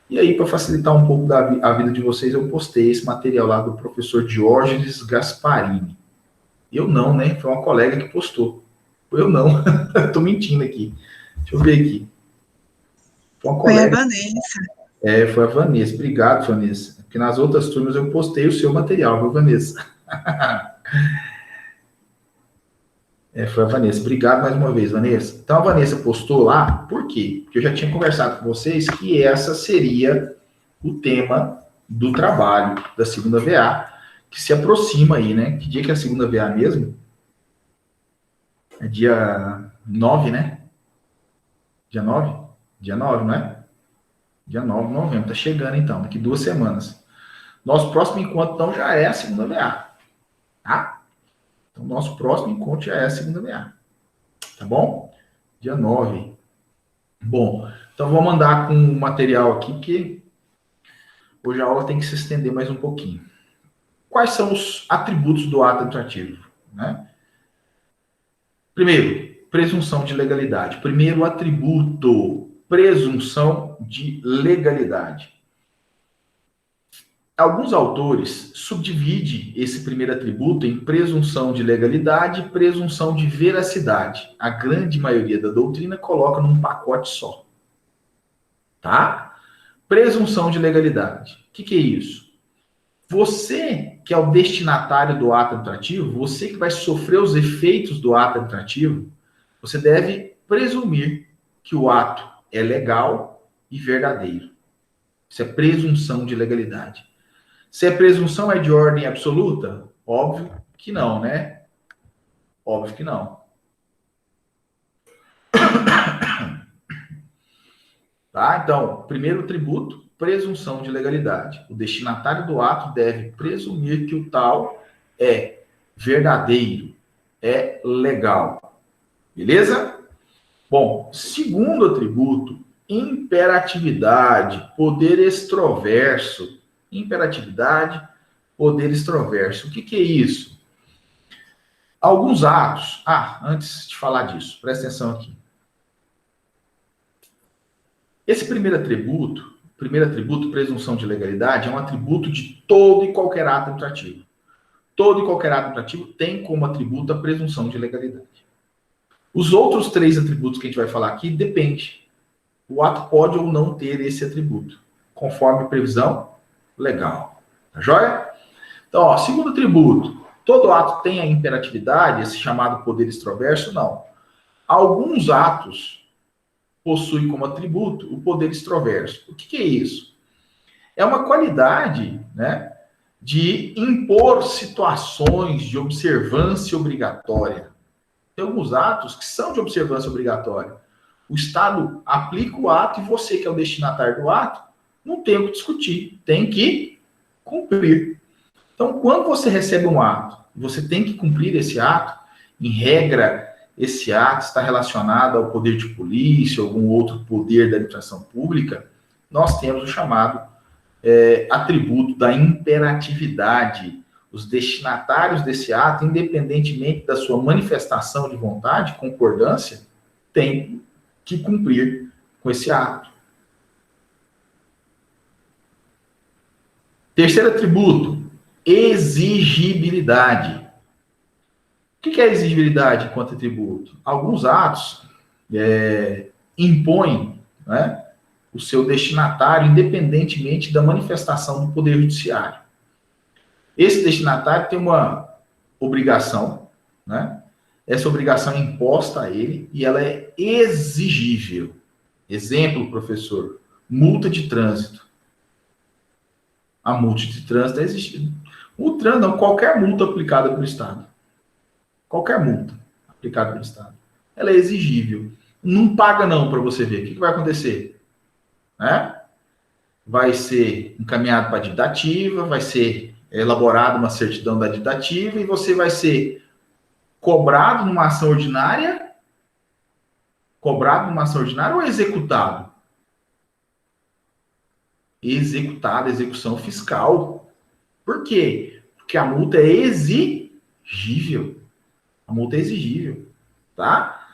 E aí, para facilitar um pouco a vida de vocês, eu postei esse material lá do professor Diógenes Gasparini. Eu não, né? Foi uma colega que postou. Eu não. Estou mentindo aqui. Deixa eu ver aqui. Foi uma colega. Foi a Vanessa. Foi a Vanessa. Obrigado, Vanessa. Porque nas outras turmas eu postei o seu material, viu, Vanessa? Foi a Vanessa. Obrigado mais uma vez, Vanessa. Então, a Vanessa postou lá, por quê? Porque eu já tinha conversado com vocês que essa seria o tema do trabalho da segunda VA, que se aproxima aí, né? Que dia que é a segunda VA mesmo? É dia 9, né? Dia 9? Dia 9, não é? Dia 9 de novembro. Tá chegando, então. Daqui 2 semanas. Nosso próximo encontro, então, já é a segunda VA. Tá? Então, nosso próximo encontro já é a segunda VA. Tá bom? Dia 9. Bom, então vou mandar com o material aqui, porque hoje a aula tem que se estender mais um pouquinho. Quais são os atributos do ato administrativo, né? Primeiro, presunção de legalidade. Primeiro atributo, presunção de legalidade. Alguns autores subdividem esse primeiro atributo em presunção de legalidade e presunção de veracidade. A grande maioria da doutrina coloca num pacote só. Tá? Presunção de legalidade. O que é isso? Você, que é o destinatário do ato administrativo, você que vai sofrer os efeitos do ato administrativo, você deve presumir que o ato é legal e verdadeiro. Isso é presunção de legalidade. Se a presunção é de ordem absoluta, óbvio que não, né? Óbvio que não. Tá? Então, primeiro atributo, presunção de legalidade. O destinatário do ato deve presumir que o tal é verdadeiro, é legal. Beleza? Bom, segundo atributo, imperatividade, poder extroverso. Imperatividade, poder extroverso. O que é isso? Alguns atos... antes de falar disso, presta atenção aqui. Esse primeiro atributo, presunção de legalidade, é um atributo de todo e qualquer ato administrativo. Todo e qualquer ato administrativo tem como atributo a presunção de legalidade. Os outros 3 atributos que a gente vai falar aqui depende. O ato pode ou não ter esse atributo, conforme previsão legal. Tá joia? Então, segundo atributo, todo ato tem a imperatividade, esse chamado poder extroverso? Não. Alguns atos possuem como atributo o poder extroverso. O que é isso? É uma qualidade, né, de impor situações de observância obrigatória. Tem alguns atos que são de observância obrigatória. O Estado aplica o ato e você, que é o destinatário do ato, não tem o que discutir, tem que cumprir. Então, quando você recebe um ato, você tem que cumprir esse ato, em regra, esse ato está relacionado ao poder de polícia, algum outro poder da administração pública, nós temos o chamado atributo da imperatividade. Os destinatários desse ato, independentemente da sua manifestação de vontade, concordância, têm que cumprir com esse ato. Terceiro atributo, exigibilidade. que é exigibilidade enquanto atributo? Alguns atos impõem, né, o seu destinatário independentemente da manifestação do Poder Judiciário. Esse destinatário tem uma obrigação, né? Essa obrigação é imposta a ele e ela é exigível. Exemplo, professor, multa de trânsito. A multa de trânsito é exigível. Não, qualquer multa aplicada pelo Estado. Qualquer multa aplicada pelo Estado. Ela é exigível. Não paga não para você ver. O que vai acontecer? Né? Vai ser encaminhado para a dívida ativa, vai ser elaborada uma certidão da dívida ativa e você vai ser cobrado numa ação ordinária ou executado? Executado, execução fiscal. Por quê? Porque a multa é exigível. A multa é exigível, tá?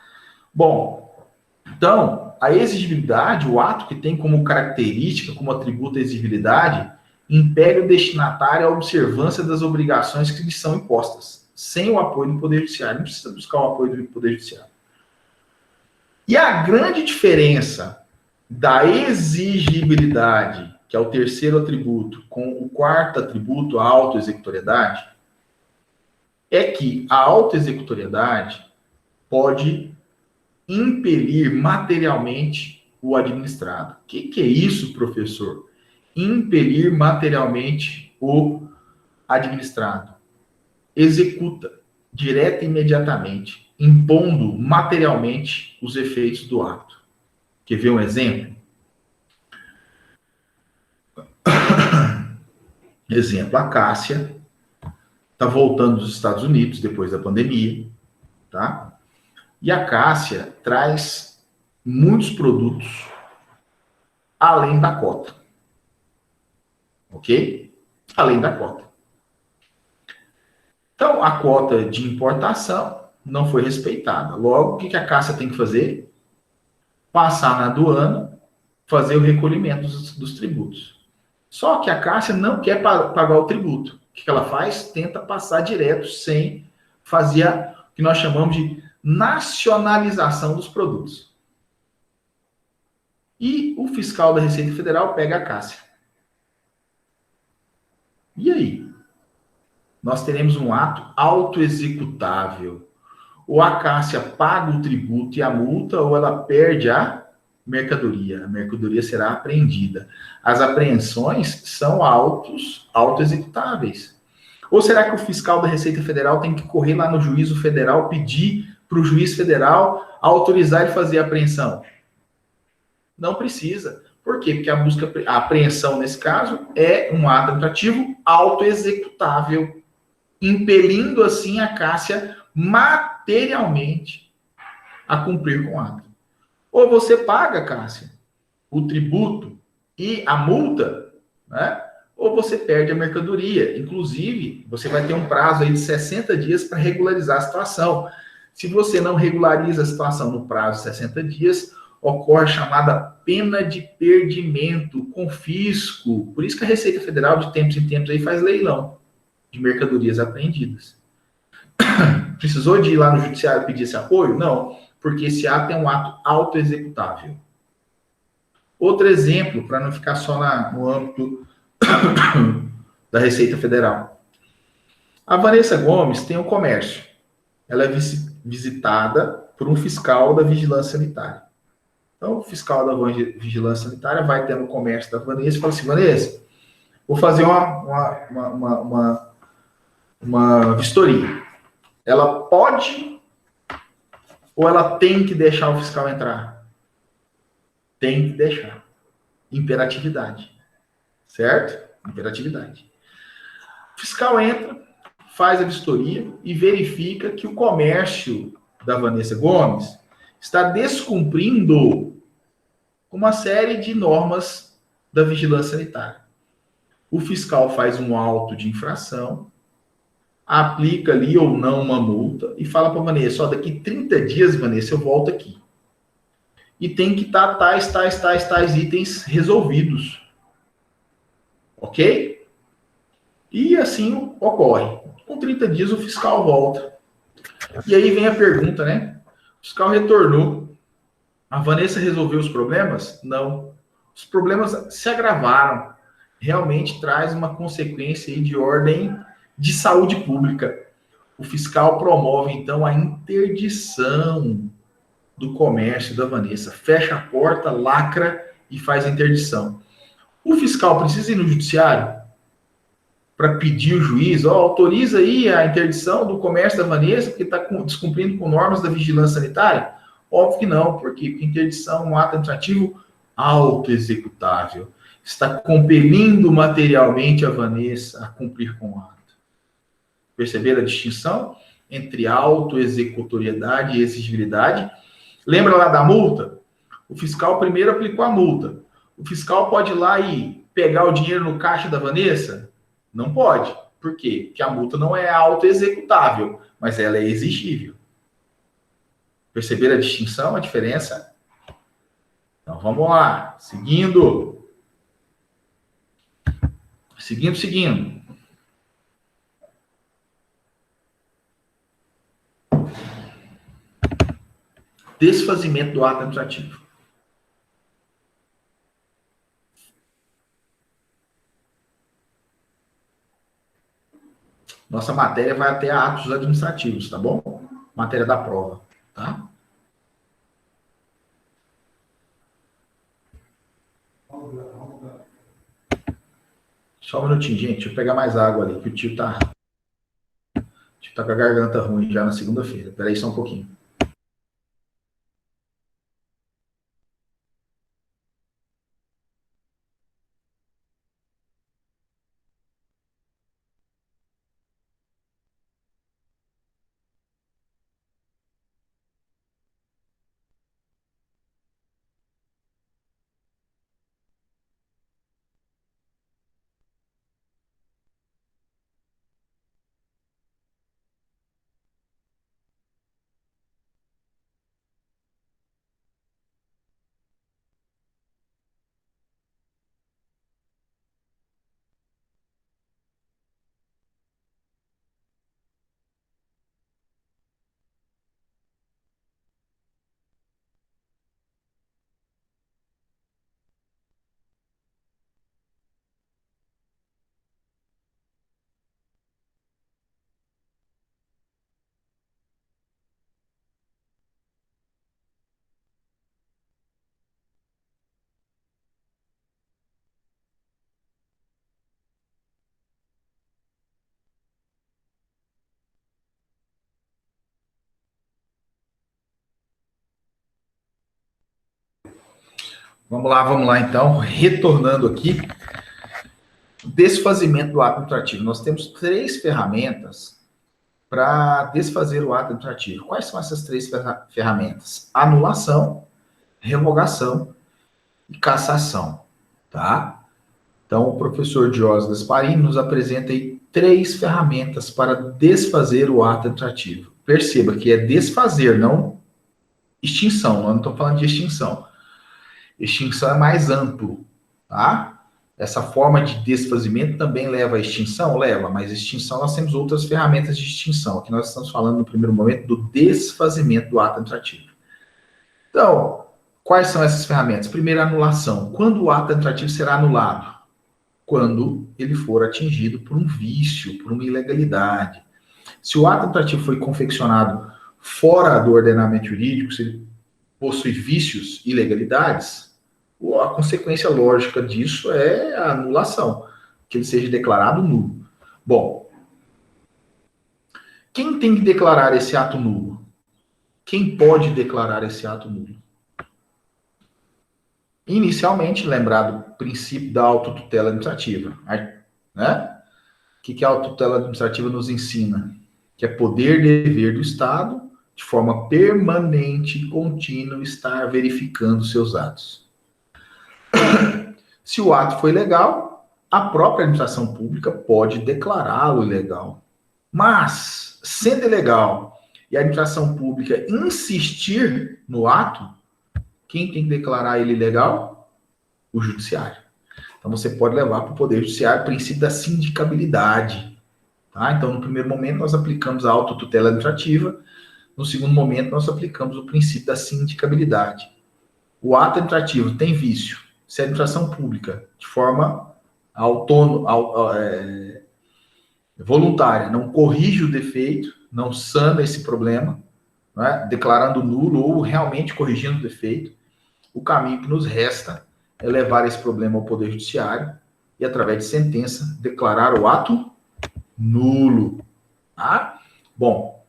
Bom, então, a exigibilidade, o ato que tem como característica, como atributo a exigibilidade, impele o destinatário à observância das obrigações que lhe são impostas, sem o apoio do Poder Judiciário. Não precisa buscar o apoio do Poder Judiciário. E a grande diferença da exigibilidade, que é o terceiro atributo, com o quarto atributo, a autoexecutoriedade, é que a autoexecutoriedade pode impelir materialmente o administrado. O que é isso, professor? Impelir materialmente o administrado. Executa direta e imediatamente, impondo materialmente os efeitos do ato. Quer ver um exemplo? Exemplo, a Cássia está voltando dos Estados Unidos depois da pandemia, tá? E a Cássia traz muitos produtos além da cota. Ok? Além da cota. Então, a cota de importação não foi respeitada. Logo, o que a Cássia tem que fazer? Passar na aduana, fazer o recolhimento dos tributos. Só que a Cássia não quer pagar o tributo. O que ela faz? Tenta passar direto, sem fazer o que nós chamamos de nacionalização dos produtos. E o fiscal da Receita Federal pega a Cássia. E aí? Nós teremos um ato autoexecutável. Ou a Cássia paga o tributo e a multa, ou ela perde a mercadoria. A mercadoria será apreendida. As apreensões são autoexecutáveis. Ou será que o fiscal da Receita Federal tem que correr lá no juízo federal, pedir para o juiz federal autorizar e fazer a apreensão? Não precisa. Por quê? Porque a apreensão, nesse caso, é um ato administrativo autoexecutável, impelindo, assim, a Cássia materialmente a cumprir com o ato. Ou você paga, Cássia, o tributo e a multa, né? Ou você perde a mercadoria. Inclusive, você vai ter um prazo aí de 60 dias para regularizar a situação. Se você não regulariza a situação no prazo de 60 dias, ocorre a chamada pena de perdimento, confisco. Por isso que a Receita Federal, de tempos em tempos, aí faz leilão de mercadorias apreendidas. Precisou de ir lá no judiciário pedir esse apoio? Não, porque esse ato é um ato autoexecutável. Outro exemplo, para não ficar só no âmbito da Receita Federal. A Vanessa Gomes tem um comércio. Ela é visitada por um fiscal da Vigilância Sanitária. Então, o fiscal da Vigilância Sanitária vai até no comércio da Vanessa e fala assim: Vanessa, vou fazer uma vistoria. Ela pode ou ela tem que deixar o fiscal entrar? Tem que deixar. Imperatividade. Certo? Imperatividade. O fiscal entra, faz a vistoria e verifica que o comércio da Vanessa Gomes está descumprindo uma série de normas da vigilância sanitária. O fiscal faz um auto de infração, aplica ali ou não uma multa e fala para a Vanessa: ó, daqui 30 dias, Vanessa, eu volto aqui. E tem que estar tais itens resolvidos. Ok? E assim ocorre. Com 30 dias o fiscal volta. E aí vem a pergunta, né? O fiscal retornou. A Vanessa resolveu os problemas? Não. Os problemas se agravaram. Realmente traz uma consequência aí de ordem de saúde pública. O fiscal promove, então, a interdição do comércio da Vanessa. Fecha a porta, lacra e faz a interdição. O fiscal precisa ir no judiciário para pedir o juiz, autoriza aí a interdição do comércio da Vanessa, porque está descumprindo com normas da vigilância sanitária? Óbvio que não, porque interdição é um ato administrativo autoexecutável. Está compelindo materialmente a Vanessa a cumprir com o ato. Perceberam a distinção entre autoexecutoriedade e exigibilidade? Lembra lá da multa? O fiscal primeiro aplicou a multa. O fiscal pode ir lá e pegar o dinheiro no caixa da Vanessa? Não pode. Por quê? Porque a multa não é autoexecutável, mas ela é exigível. Perceberam a distinção, a diferença? Então, vamos lá. Seguindo. Seguindo. Desfazimento do ato administrativo. Nossa matéria vai até atos administrativos, tá bom? Matéria da prova, tá? Só um minutinho, gente. Deixa eu pegar mais água ali, que o tio tá com a garganta ruim já na segunda-feira. Espera aí só um pouquinho. Vamos lá então, retornando aqui. Desfazimento do ato administrativo. Nós temos 3 ferramentas para desfazer o ato administrativo. Quais são essas 3 ferramentas? Anulação, revogação e cassação, tá? Então, o professor Diógenes Gasparini nos apresenta aí 3 ferramentas para desfazer o ato administrativo. Perceba que é desfazer, não extinção. Nós não estamos falando de extinção. Extinção é mais amplo, tá? Essa forma de desfazimento também leva à extinção? Leva, mas extinção nós temos outras ferramentas de extinção. Aqui nós estamos falando no primeiro momento do desfazimento do ato administrativo. Então, quais são essas ferramentas? Primeiro, anulação. Quando o ato administrativo será anulado? Quando ele for atingido por um vício, por uma ilegalidade. Se o ato administrativo foi confeccionado fora do ordenamento jurídico, se ele possui vícios, ilegalidades, a consequência lógica disso é a anulação, que ele seja declarado nulo. Bom, quem tem que declarar esse ato nulo? Quem pode declarar esse ato nulo? Inicialmente, lembrado o princípio da autotutela administrativa, né? O que a autotutela administrativa nos ensina? Que é poder e dever do Estado, de forma permanente e contínua, estar verificando seus atos. Se o ato foi legal, a própria administração pública pode declará-lo ilegal. Mas, sendo ilegal e a administração pública insistir no ato, quem tem que declarar ele ilegal? O judiciário. Então você pode levar para o Poder Judiciário o princípio da sindicabilidade. Tá? Então, no primeiro momento, nós aplicamos a autotutela administrativa. No segundo momento, nós aplicamos o princípio da sindicabilidade. O ato administrativo tem vício. Se a administração pública, de forma autônoma, voluntária, não corrige o defeito, não sana esse problema, né, declarando nulo ou realmente corrigindo o defeito, o caminho que nos resta é levar esse problema ao Poder Judiciário e, através de sentença, declarar o ato nulo. Tá? Bom,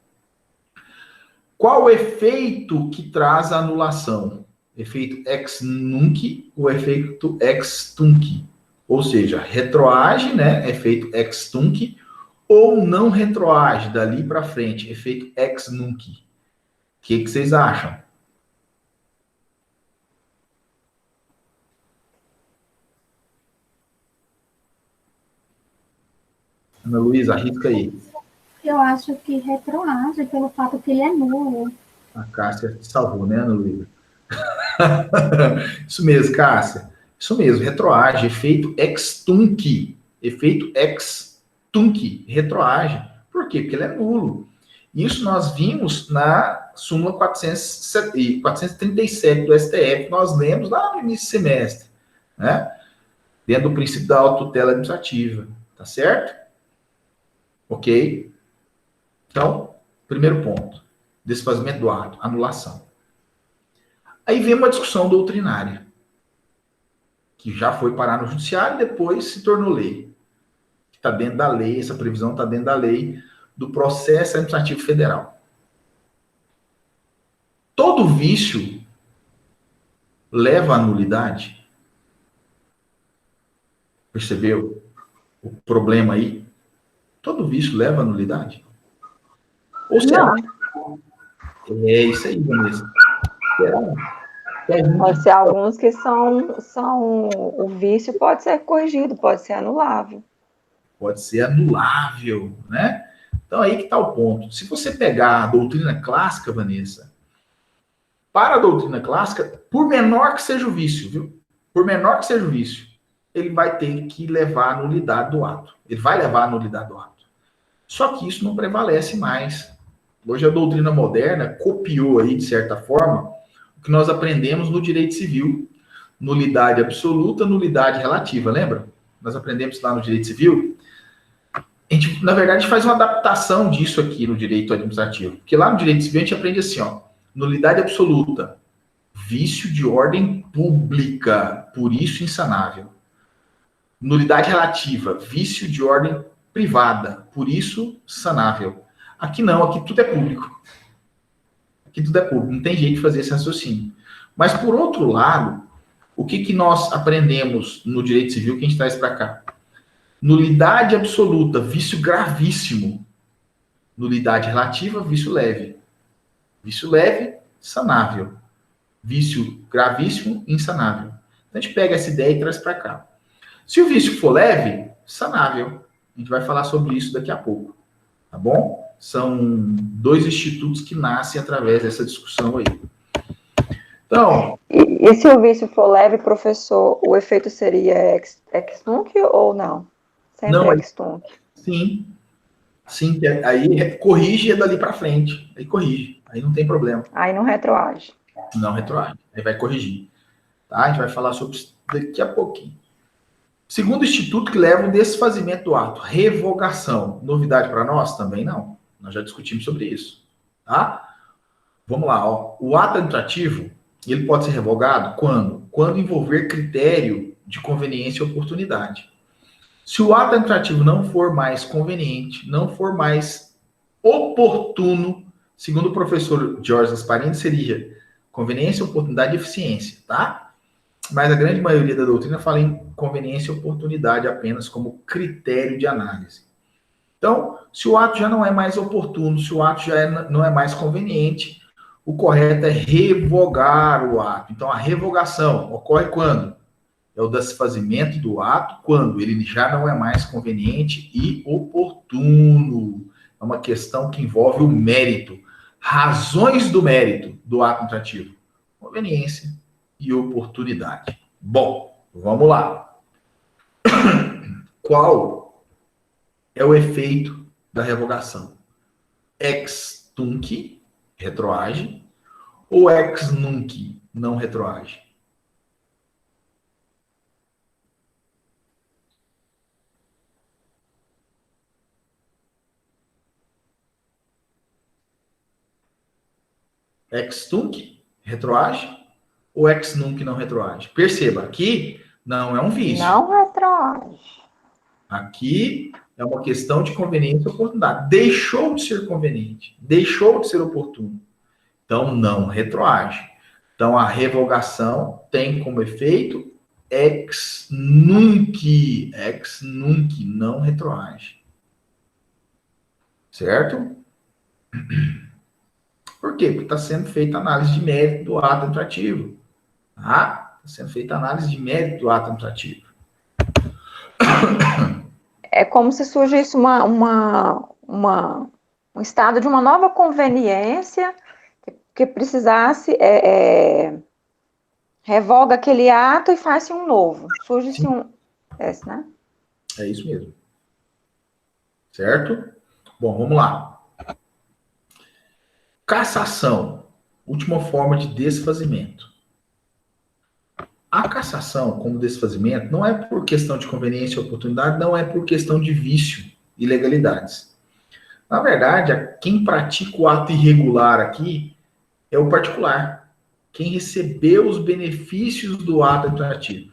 qual o efeito que traz a anulação? Efeito ex nunc ou efeito ex tunc? Ou seja, retroage, né? Efeito ex tunc, ou não retroage dali para frente, efeito ex nunc. O que vocês acham? Ana Luísa, arrisca aí. Eu acho que retroage pelo fato que ele é nulo. A Cássia te salvou, né, Ana Luísa? Isso mesmo, Cássia. Isso mesmo, retroage, efeito ex tunc. Efeito ex tunc, retroage. Por quê? Porque ele é nulo. Isso nós vimos na súmula 437 do STF, que nós lemos lá no início do semestre, né? Dentro do princípio da autotutela administrativa, tá certo? Ok? Então, primeiro ponto, desfazimento do ato, anulação. Aí vem uma discussão doutrinária, que já foi parar no judiciário e depois se tornou lei. Está dentro da lei, essa previsão está dentro da lei do processo administrativo federal. Todo vício leva à nulidade? Percebeu o problema aí? Todo vício leva à nulidade? Ou será? É isso aí, Vanessa. Será? Pode ser alguns que são. O vício pode ser corrigido, pode ser anulável. Pode ser anulável, né? Então aí que está o ponto. Se você pegar a doutrina clássica, Vanessa, para a doutrina clássica, por menor que seja o vício, viu? Por menor que seja o vício, ele vai ter que levar a nulidade do ato. Ele vai levar a nulidade do ato. Só que isso não prevalece mais. Hoje a doutrina moderna copiou aí, de certa forma, o que nós aprendemos no direito civil. Nulidade absoluta, nulidade relativa, lembra? Nós aprendemos lá no direito civil. A gente, na verdade, faz uma adaptação disso aqui no direito administrativo. Porque lá no direito civil a gente aprende assim, ó. Nulidade absoluta, vício de ordem pública, por isso insanável. Nulidade relativa, vício de ordem privada, por isso sanável. Aqui não, aqui tudo é público. Aqui tudo é público, não tem jeito de fazer esse raciocínio. Mas, por outro lado, o que nós aprendemos no direito civil que a gente traz para cá? Nulidade absoluta, vício gravíssimo. Nulidade relativa, vício leve. Vício leve, sanável. Vício gravíssimo, insanável. Então, a gente pega essa ideia e traz para cá. Se o vício for leve, sanável. A gente vai falar sobre isso daqui a pouco. Tá bom? São dois institutos que nascem através dessa discussão aí. Então... E se o vício for leve, professor, o efeito seria ex tunc ou não? Sempre não, ex tunc. Sim. Sim, aí corrige dali para frente. Aí corrige. Aí não tem problema. Aí não retroage. Não retroage. Aí vai corrigir. Tá? A gente vai falar sobre isso daqui a pouquinho. Segundo instituto que leva o desfazimento do ato, revogação. Novidade para nós? Também não. Nós já discutimos sobre isso. Tá? Vamos lá. Ó. O ato administrativo, ele pode ser revogado quando? Quando envolver critério de conveniência e oportunidade. Se o ato administrativo não for mais conveniente, não for mais oportuno, segundo o professor Jorge Gasparini, seria conveniência, oportunidade e eficiência, tá? Mas a grande maioria da doutrina fala em conveniência e oportunidade apenas como critério de análise. Então, se o ato já não é mais oportuno, se o ato já não é mais conveniente, o correto é revogar o ato. Então, a revogação ocorre quando? É o desfazimento do ato quando ele já não é mais conveniente e oportuno. É uma questão que envolve o mérito. Razões do mérito do ato administrativo. Conveniência e oportunidade. Bom, vamos lá. Qual é o efeito da revogação? Ex tunc, retroage, ou ex nunc, não retroage? Ex tunc, retroage, ou ex nunc, não retroage? Perceba, aqui não é um vício. Não retroage. Aqui é uma questão de conveniência e oportunidade. Deixou de ser conveniente, deixou de ser oportuno. Então, não retroage. Então, a revogação tem como efeito ex nunc, não retroage. Certo? Por quê? Porque está sendo feita análise de mérito do ato administrativo. Tá? Está sendo feita análise de mérito do ato administrativo. É como se surgisse um estado de uma nova conveniência que precisasse, revoga aquele ato e faz-se um novo. Surge-se esse, né? É isso mesmo. Certo? Bom, vamos lá. Cassação, última forma de desfazimento. A cassação, como desfazimento, não é por questão de conveniência ou oportunidade, não é por questão de vício e ilegalidades. Na verdade, quem pratica o ato irregular aqui é o particular, quem recebeu os benefícios do ato administrativo.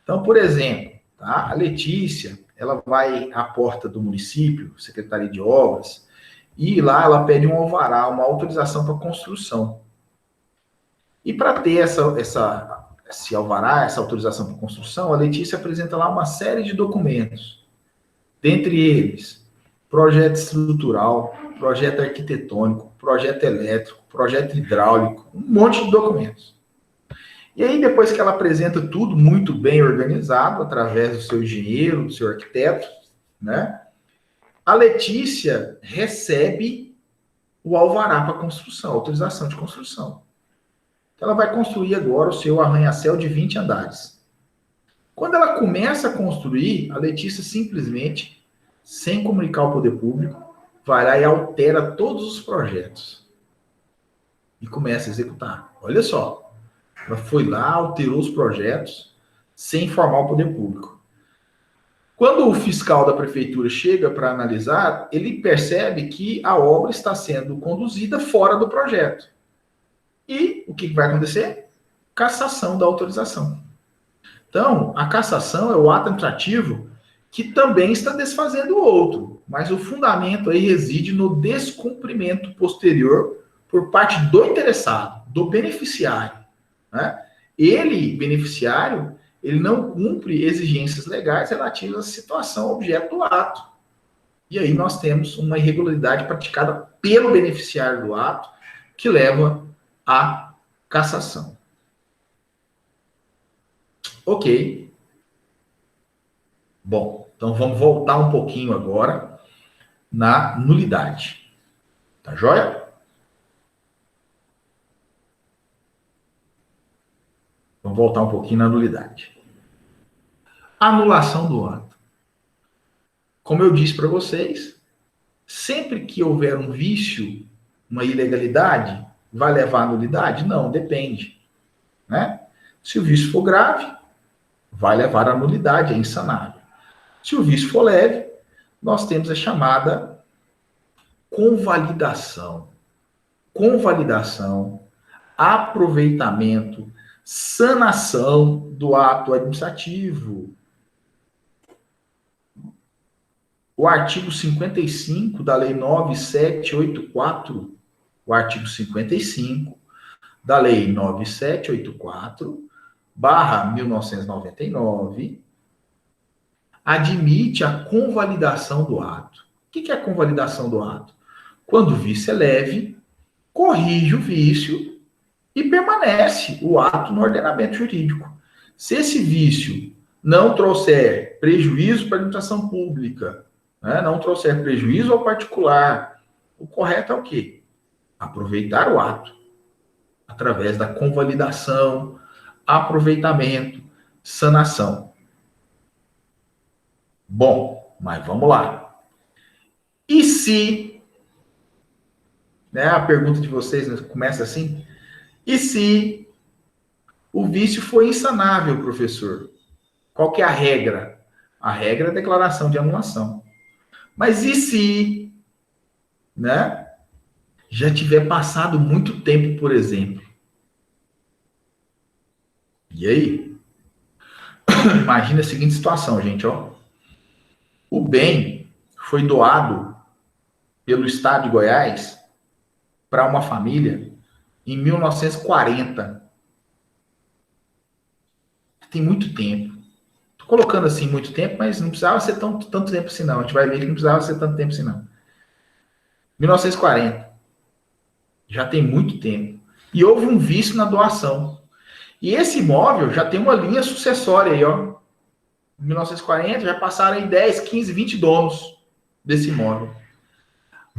Então, por exemplo, tá? A Letícia, ela vai à porta do município, Secretaria de Obras, e lá ela pede um alvará, uma autorização para construção. E para ter esse alvará, essa autorização para construção, a Letícia apresenta lá uma série de documentos. Dentre eles, projeto estrutural, projeto arquitetônico, projeto elétrico, projeto hidráulico, um monte de documentos. E aí, depois que ela apresenta tudo muito bem organizado, através do seu engenheiro, do seu arquiteto, né? A Letícia recebe o alvará para construção, autorização de construção. Então, ela vai construir agora o seu arranha-céu de 20 andares. Quando ela começa a construir, a Letícia simplesmente, sem comunicar ao poder público, vai lá e altera todos os projetos. E começa a executar. Olha só. Ela foi lá, alterou os projetos, sem informar o poder público. Quando o fiscal da prefeitura chega para analisar, ele percebe que a obra está sendo conduzida fora do projeto. E o que vai acontecer? Cassação da autorização. Então, a cassação é o ato administrativo que também está desfazendo o outro, mas o fundamento aí reside no descumprimento posterior por parte do interessado, do beneficiário, né? Ele, beneficiário, ele não cumpre exigências legais relativas à situação objeto do ato. E aí nós temos uma irregularidade praticada pelo beneficiário do ato que leva à cassação. Ok. Bom, então vamos voltar um pouquinho agora na nulidade. Tá joia? Vamos voltar um pouquinho na nulidade. Anulação do ato. Como eu disse para vocês, sempre que houver um vício, uma ilegalidade, vai levar à nulidade? Não, depende, né? Se o vício for grave, vai levar à nulidade, é insanável. Se o vício for leve, nós temos a chamada convalidação. Convalidação, aproveitamento, sanação do ato administrativo. O artigo 55 da Lei 9784, o artigo 55 da Lei 9784/1999, admite a convalidação do ato. O que é a convalidação do ato? Quando o vício é leve, corrige o vício e permanece o ato no ordenamento jurídico. Se esse vício não trouxer prejuízo para a administração pública, né, não trouxer prejuízo ao particular, o correto é o quê? Aproveitar o ato através da convalidação, aproveitamento, sanação. Bom, mas vamos lá. E se, né, a pergunta de vocês, né, começa assim, e se o vício foi insanável, professor? Qual que é a regra? A regra é a declaração de anulação. Mas e se, né, já tiver passado muito tempo, por exemplo? E aí? Imagina a seguinte situação, gente, ó. O bem foi doado pelo Estado de Goiás para uma família em 1940. Tem muito tempo. Tô colocando assim muito tempo, mas não precisava ser tanto tempo assim, não. A gente vai ver que não precisava ser tanto tempo assim, não. 1940. Já tem muito tempo. E houve um vício na doação. E esse imóvel já tem uma linha sucessória aí, ó. Em 1940 já passaram aí 10, 15, 20 donos desse imóvel.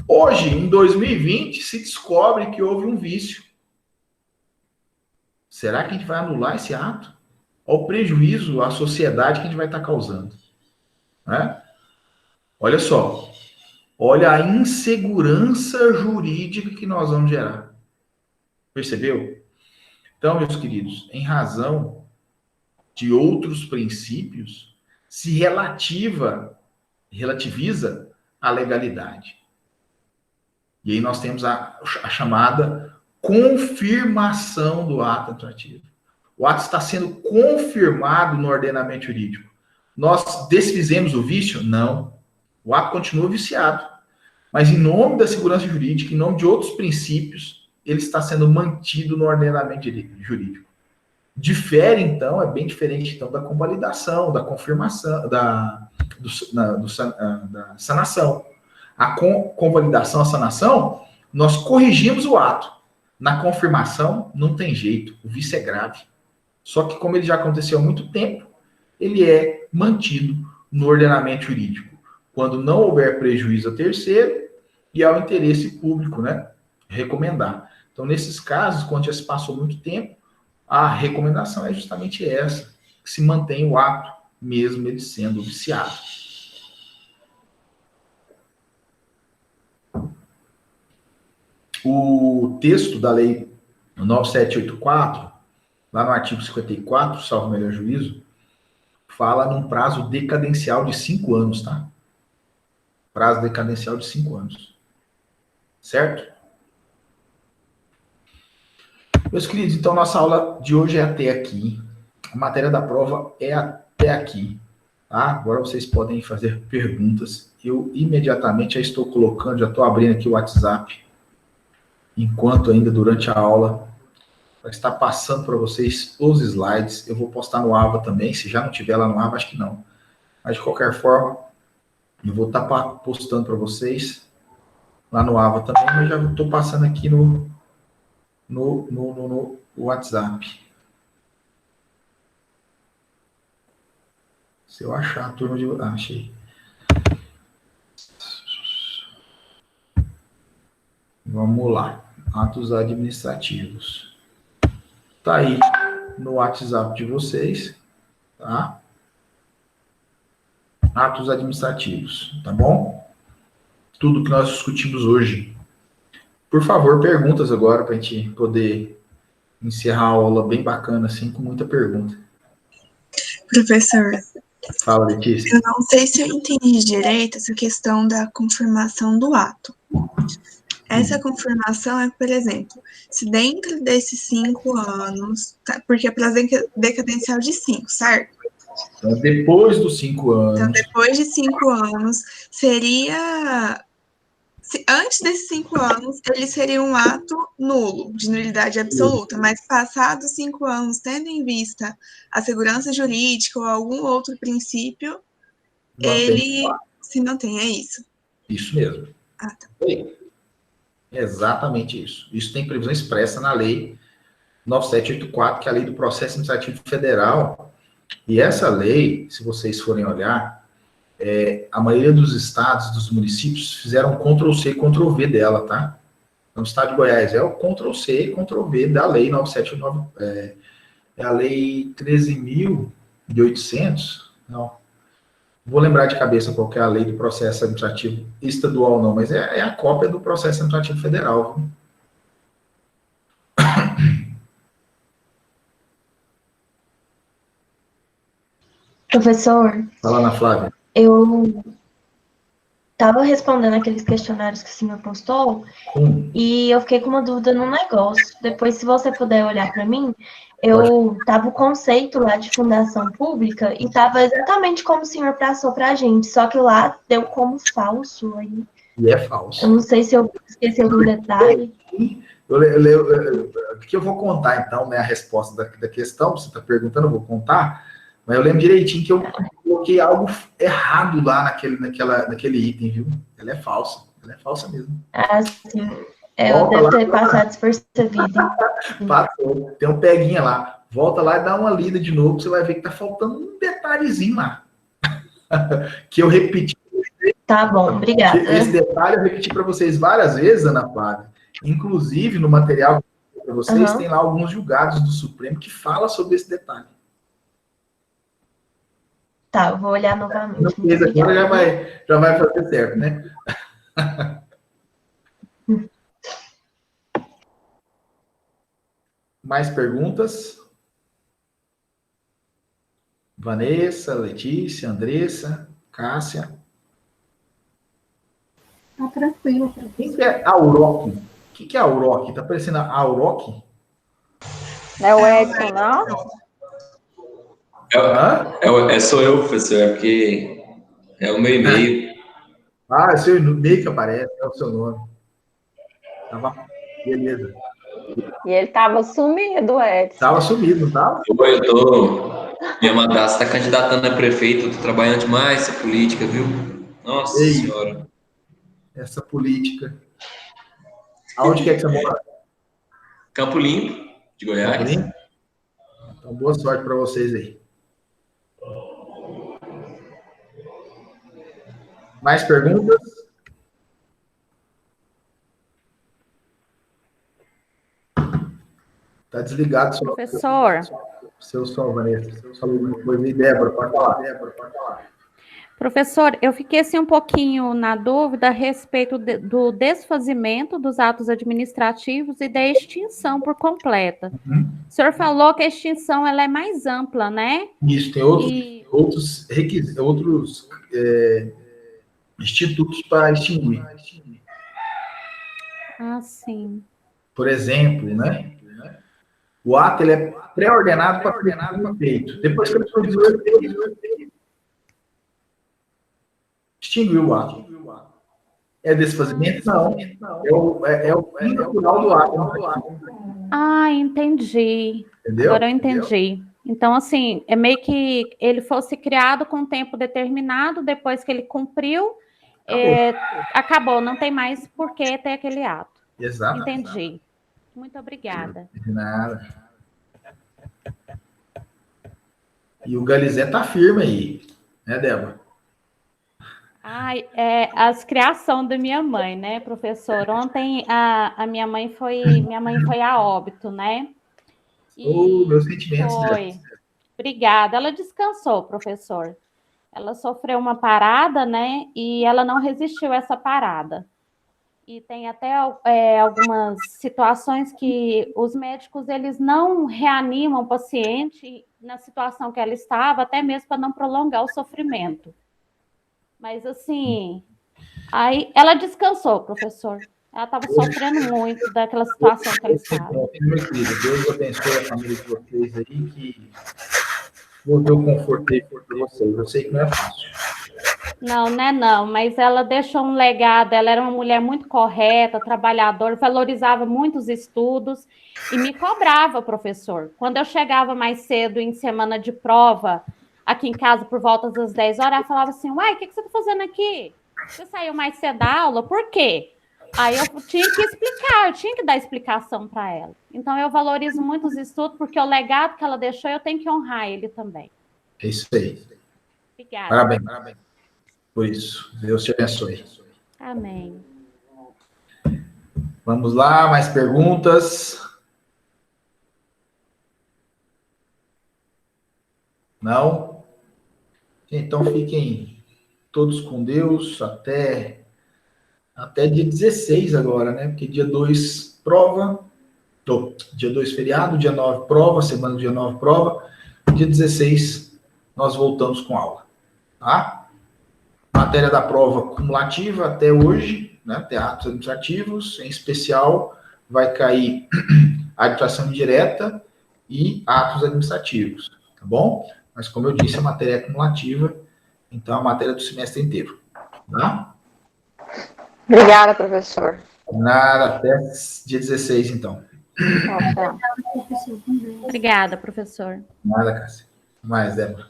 Hoje, em 2020, se descobre que houve um vício. Será que a gente vai anular esse ato? Olha o prejuízo à sociedade que a gente vai estar causando. Né? Olha só. Olha a insegurança jurídica que nós vamos gerar. Percebeu? Então, meus queridos, em razão de outros princípios, se relativiza a legalidade. E aí nós temos a chamada confirmação do ato atrativo. O ato está sendo confirmado no ordenamento jurídico. Nós desfizemos o vício? Não. O ato continua viciado. Mas em nome da segurança jurídica, em nome de outros princípios, ele está sendo mantido no ordenamento jurídico. Difere, então, é bem diferente então, da convalidação, da confirmação, da sanação. A convalidação, a sanação, nós corrigimos o ato. Na confirmação, não tem jeito, o vício é grave. Só que, como ele já aconteceu há muito tempo, ele é mantido no ordenamento jurídico. Quando não houver prejuízo a terceiro e ao interesse público, né? Recomendar. Então, nesses casos, quando já se passou muito tempo, a recomendação é justamente essa, que se mantém o ato, mesmo ele sendo viciado. O texto da lei 9784, lá no artigo 54, salvo o melhor juízo, fala num prazo decadencial de 5 anos, tá? Prazo decadencial de 5 anos. Certo? Meus queridos, então nossa aula de hoje é até aqui. A matéria da prova é até aqui. Tá? Agora vocês podem fazer perguntas. Eu imediatamente já estou colocando, já estou abrindo aqui o WhatsApp. Enquanto ainda durante a aula vai estar passando para vocês os slides. Eu vou postar no Ava também. Se já não tiver lá no Ava, acho que não. Mas de qualquer forma, eu vou estar postando para vocês lá no Ava também. Mas já estou passando aqui no WhatsApp. Se eu achar a turma de... Ah, achei. Vamos lá. Atos administrativos. Tá aí no WhatsApp de vocês, tá? Atos administrativos, tá bom? Tudo que nós discutimos hoje. Por favor, perguntas agora para a gente poder encerrar a aula bem bacana, assim, com muita pergunta. Professor, Fala, Letícia. eu não sei se eu entendi direito essa questão da confirmação do ato. Essa confirmação é, por exemplo, se dentro desses 5 anos, tá, porque é prazo decadencial de 5, certo? Então, depois dos 5 anos. Então, depois de 5 anos, seria... Antes desses 5 anos, ele seria um ato nulo, de nulidade absoluta, mas passados 5 anos, tendo em vista a segurança jurídica ou algum outro princípio, ele se mantém, é isso? Isso mesmo. Ah, tá. Exatamente isso. Isso tem previsão expressa na lei 9784, que é a lei do processo administrativo federal. E essa lei, se vocês forem olhar, a maioria dos estados, dos municípios, fizeram Ctrl+C e Ctrl+V dela, tá? Então, o estado de Goiás é o Ctrl+C e Ctrl+V da lei 9789, é a lei 13.800, não, vou lembrar de cabeça qual que é a lei do processo administrativo estadual, não, mas é a cópia do processo administrativo federal. Viu? Professor, Fala, Ana Flávia. eu estava respondendo aqueles questionários que o senhor postou e eu fiquei com uma dúvida no negócio. Depois, se você puder olhar para mim, eu estava o conceito lá de fundação pública e estava exatamente como o senhor passou para a gente, só que lá deu como falso aí. E é falso. Eu não sei se eu esqueci algum detalhe. Que eu vou contar, então, né, a resposta da questão, você está perguntando, eu vou contar, mas eu lembro direitinho que eu coloquei algo errado lá naquele item, viu? Ela é falsa mesmo. Ah, sim. Eu devo ter passado despercebido. Passou, tem um peguinha lá. Volta lá e dá uma lida de novo, você vai ver que tá faltando um detalhezinho lá. Que eu repeti. Tá bom, obrigada. Esse detalhe eu repeti para vocês várias vezes, Ana Flávia. Inclusive, no material para vocês, tem lá alguns julgados do Supremo que fala sobre esse detalhe. Tá, eu vou olhar novamente. Não fez agora, já vai fazer certo, né? Mais perguntas? Vanessa, Letícia, Andressa, Cássia. Tá tranquilo. Quem que é Auroch? O que é Auroch? Tá parecendo Auroch? Não é o Edson, não? Sou eu, professor, é porque é o meu e-mail. Ah, é o seu e-mail que aparece, é o seu nome. Beleza. E ele tava sumido, Edson. Tava sumido, não tava? Minha madrasta está candidatando a prefeito, eu tô trabalhando demais essa política, viu? Nossa Senhora. Essa política. Aonde que é que você mora? Campo Limpo, de Goiás. Campo Limpo? Então, boa sorte para vocês aí. Mais perguntas? Tá desligado. Professor. Seu som, Vanessa. Foi Débora, pode falar. Professor, eu fiquei assim um pouquinho na dúvida a respeito do desfazimento dos atos administrativos e da extinção por completa. O senhor falou que a extinção ela é mais ampla, né? Isso, tem outros requisitos, outros institutos para extinguir. Ah, sim. Por exemplo, né? O ato ele é pré-ordenado para ser feito. Depois que ele foi feito, extinguiu o ato. É desfazimento? Não. É o fim natural do ato. Ah, entendi. Entendeu? Agora eu entendi. Então, assim, é meio que ele fosse criado com um tempo determinado, depois que ele cumpriu, acabou, não tem mais por que ter aquele ato. Exato. Entendi. Muito obrigada. De nada. E o Galizé tá firme aí, né, Débora? Ai, as criação da minha mãe, né, professor? Ontem a minha mãe foi a óbito, né? Meus sentimentos. Foi. Obrigada. Ela descansou, professor. Ela sofreu uma parada, né? E ela não resistiu a essa parada. E tem até algumas situações que os médicos eles não reanimam o paciente na situação que ela estava, até mesmo para não prolongar o sofrimento. Mas, assim, aí ela descansou, professor. Ela estava sofrendo muito daquela situação que ela estava. Meu querido, Deus abençoe a família de vocês aí, que vou ter o conforto aí para vocês. Eu sei que não é fácil. Não, né, não, mas ela deixou um legado, ela era uma mulher muito correta, trabalhadora, valorizava muito os estudos e me cobrava, professor. Quando eu chegava mais cedo em semana de prova, aqui em casa por volta das 10 horas, ela falava assim, uai, o que você está fazendo aqui? Você saiu mais cedo da aula? Por quê? Aí eu tinha que explicar, eu tinha que dar explicação para ela. Então eu valorizo muito os estudos, porque o legado que ela deixou, eu tenho que honrar ele também. É isso aí. Obrigada. Parabéns. Por isso. Deus te abençoe. Amém. Vamos lá, mais perguntas? Não? Então fiquem todos com Deus, até dia 16 agora, né? Porque dia 2 prova, dia 2 feriado, dia 9 prova, semana do dia 9 prova, dia 16 nós voltamos com aula, tá? Matéria da prova cumulativa até hoje, né? Até atos administrativos, em especial vai cair a arbitração indireta e atos administrativos, tá bom? Mas como eu disse, a matéria é cumulativa, então a matéria do semestre inteiro, tá? Obrigada, professor. Nada, até dia 16, então. Tchau. Obrigada, professor. Nada, Cássia. Mais, Débora.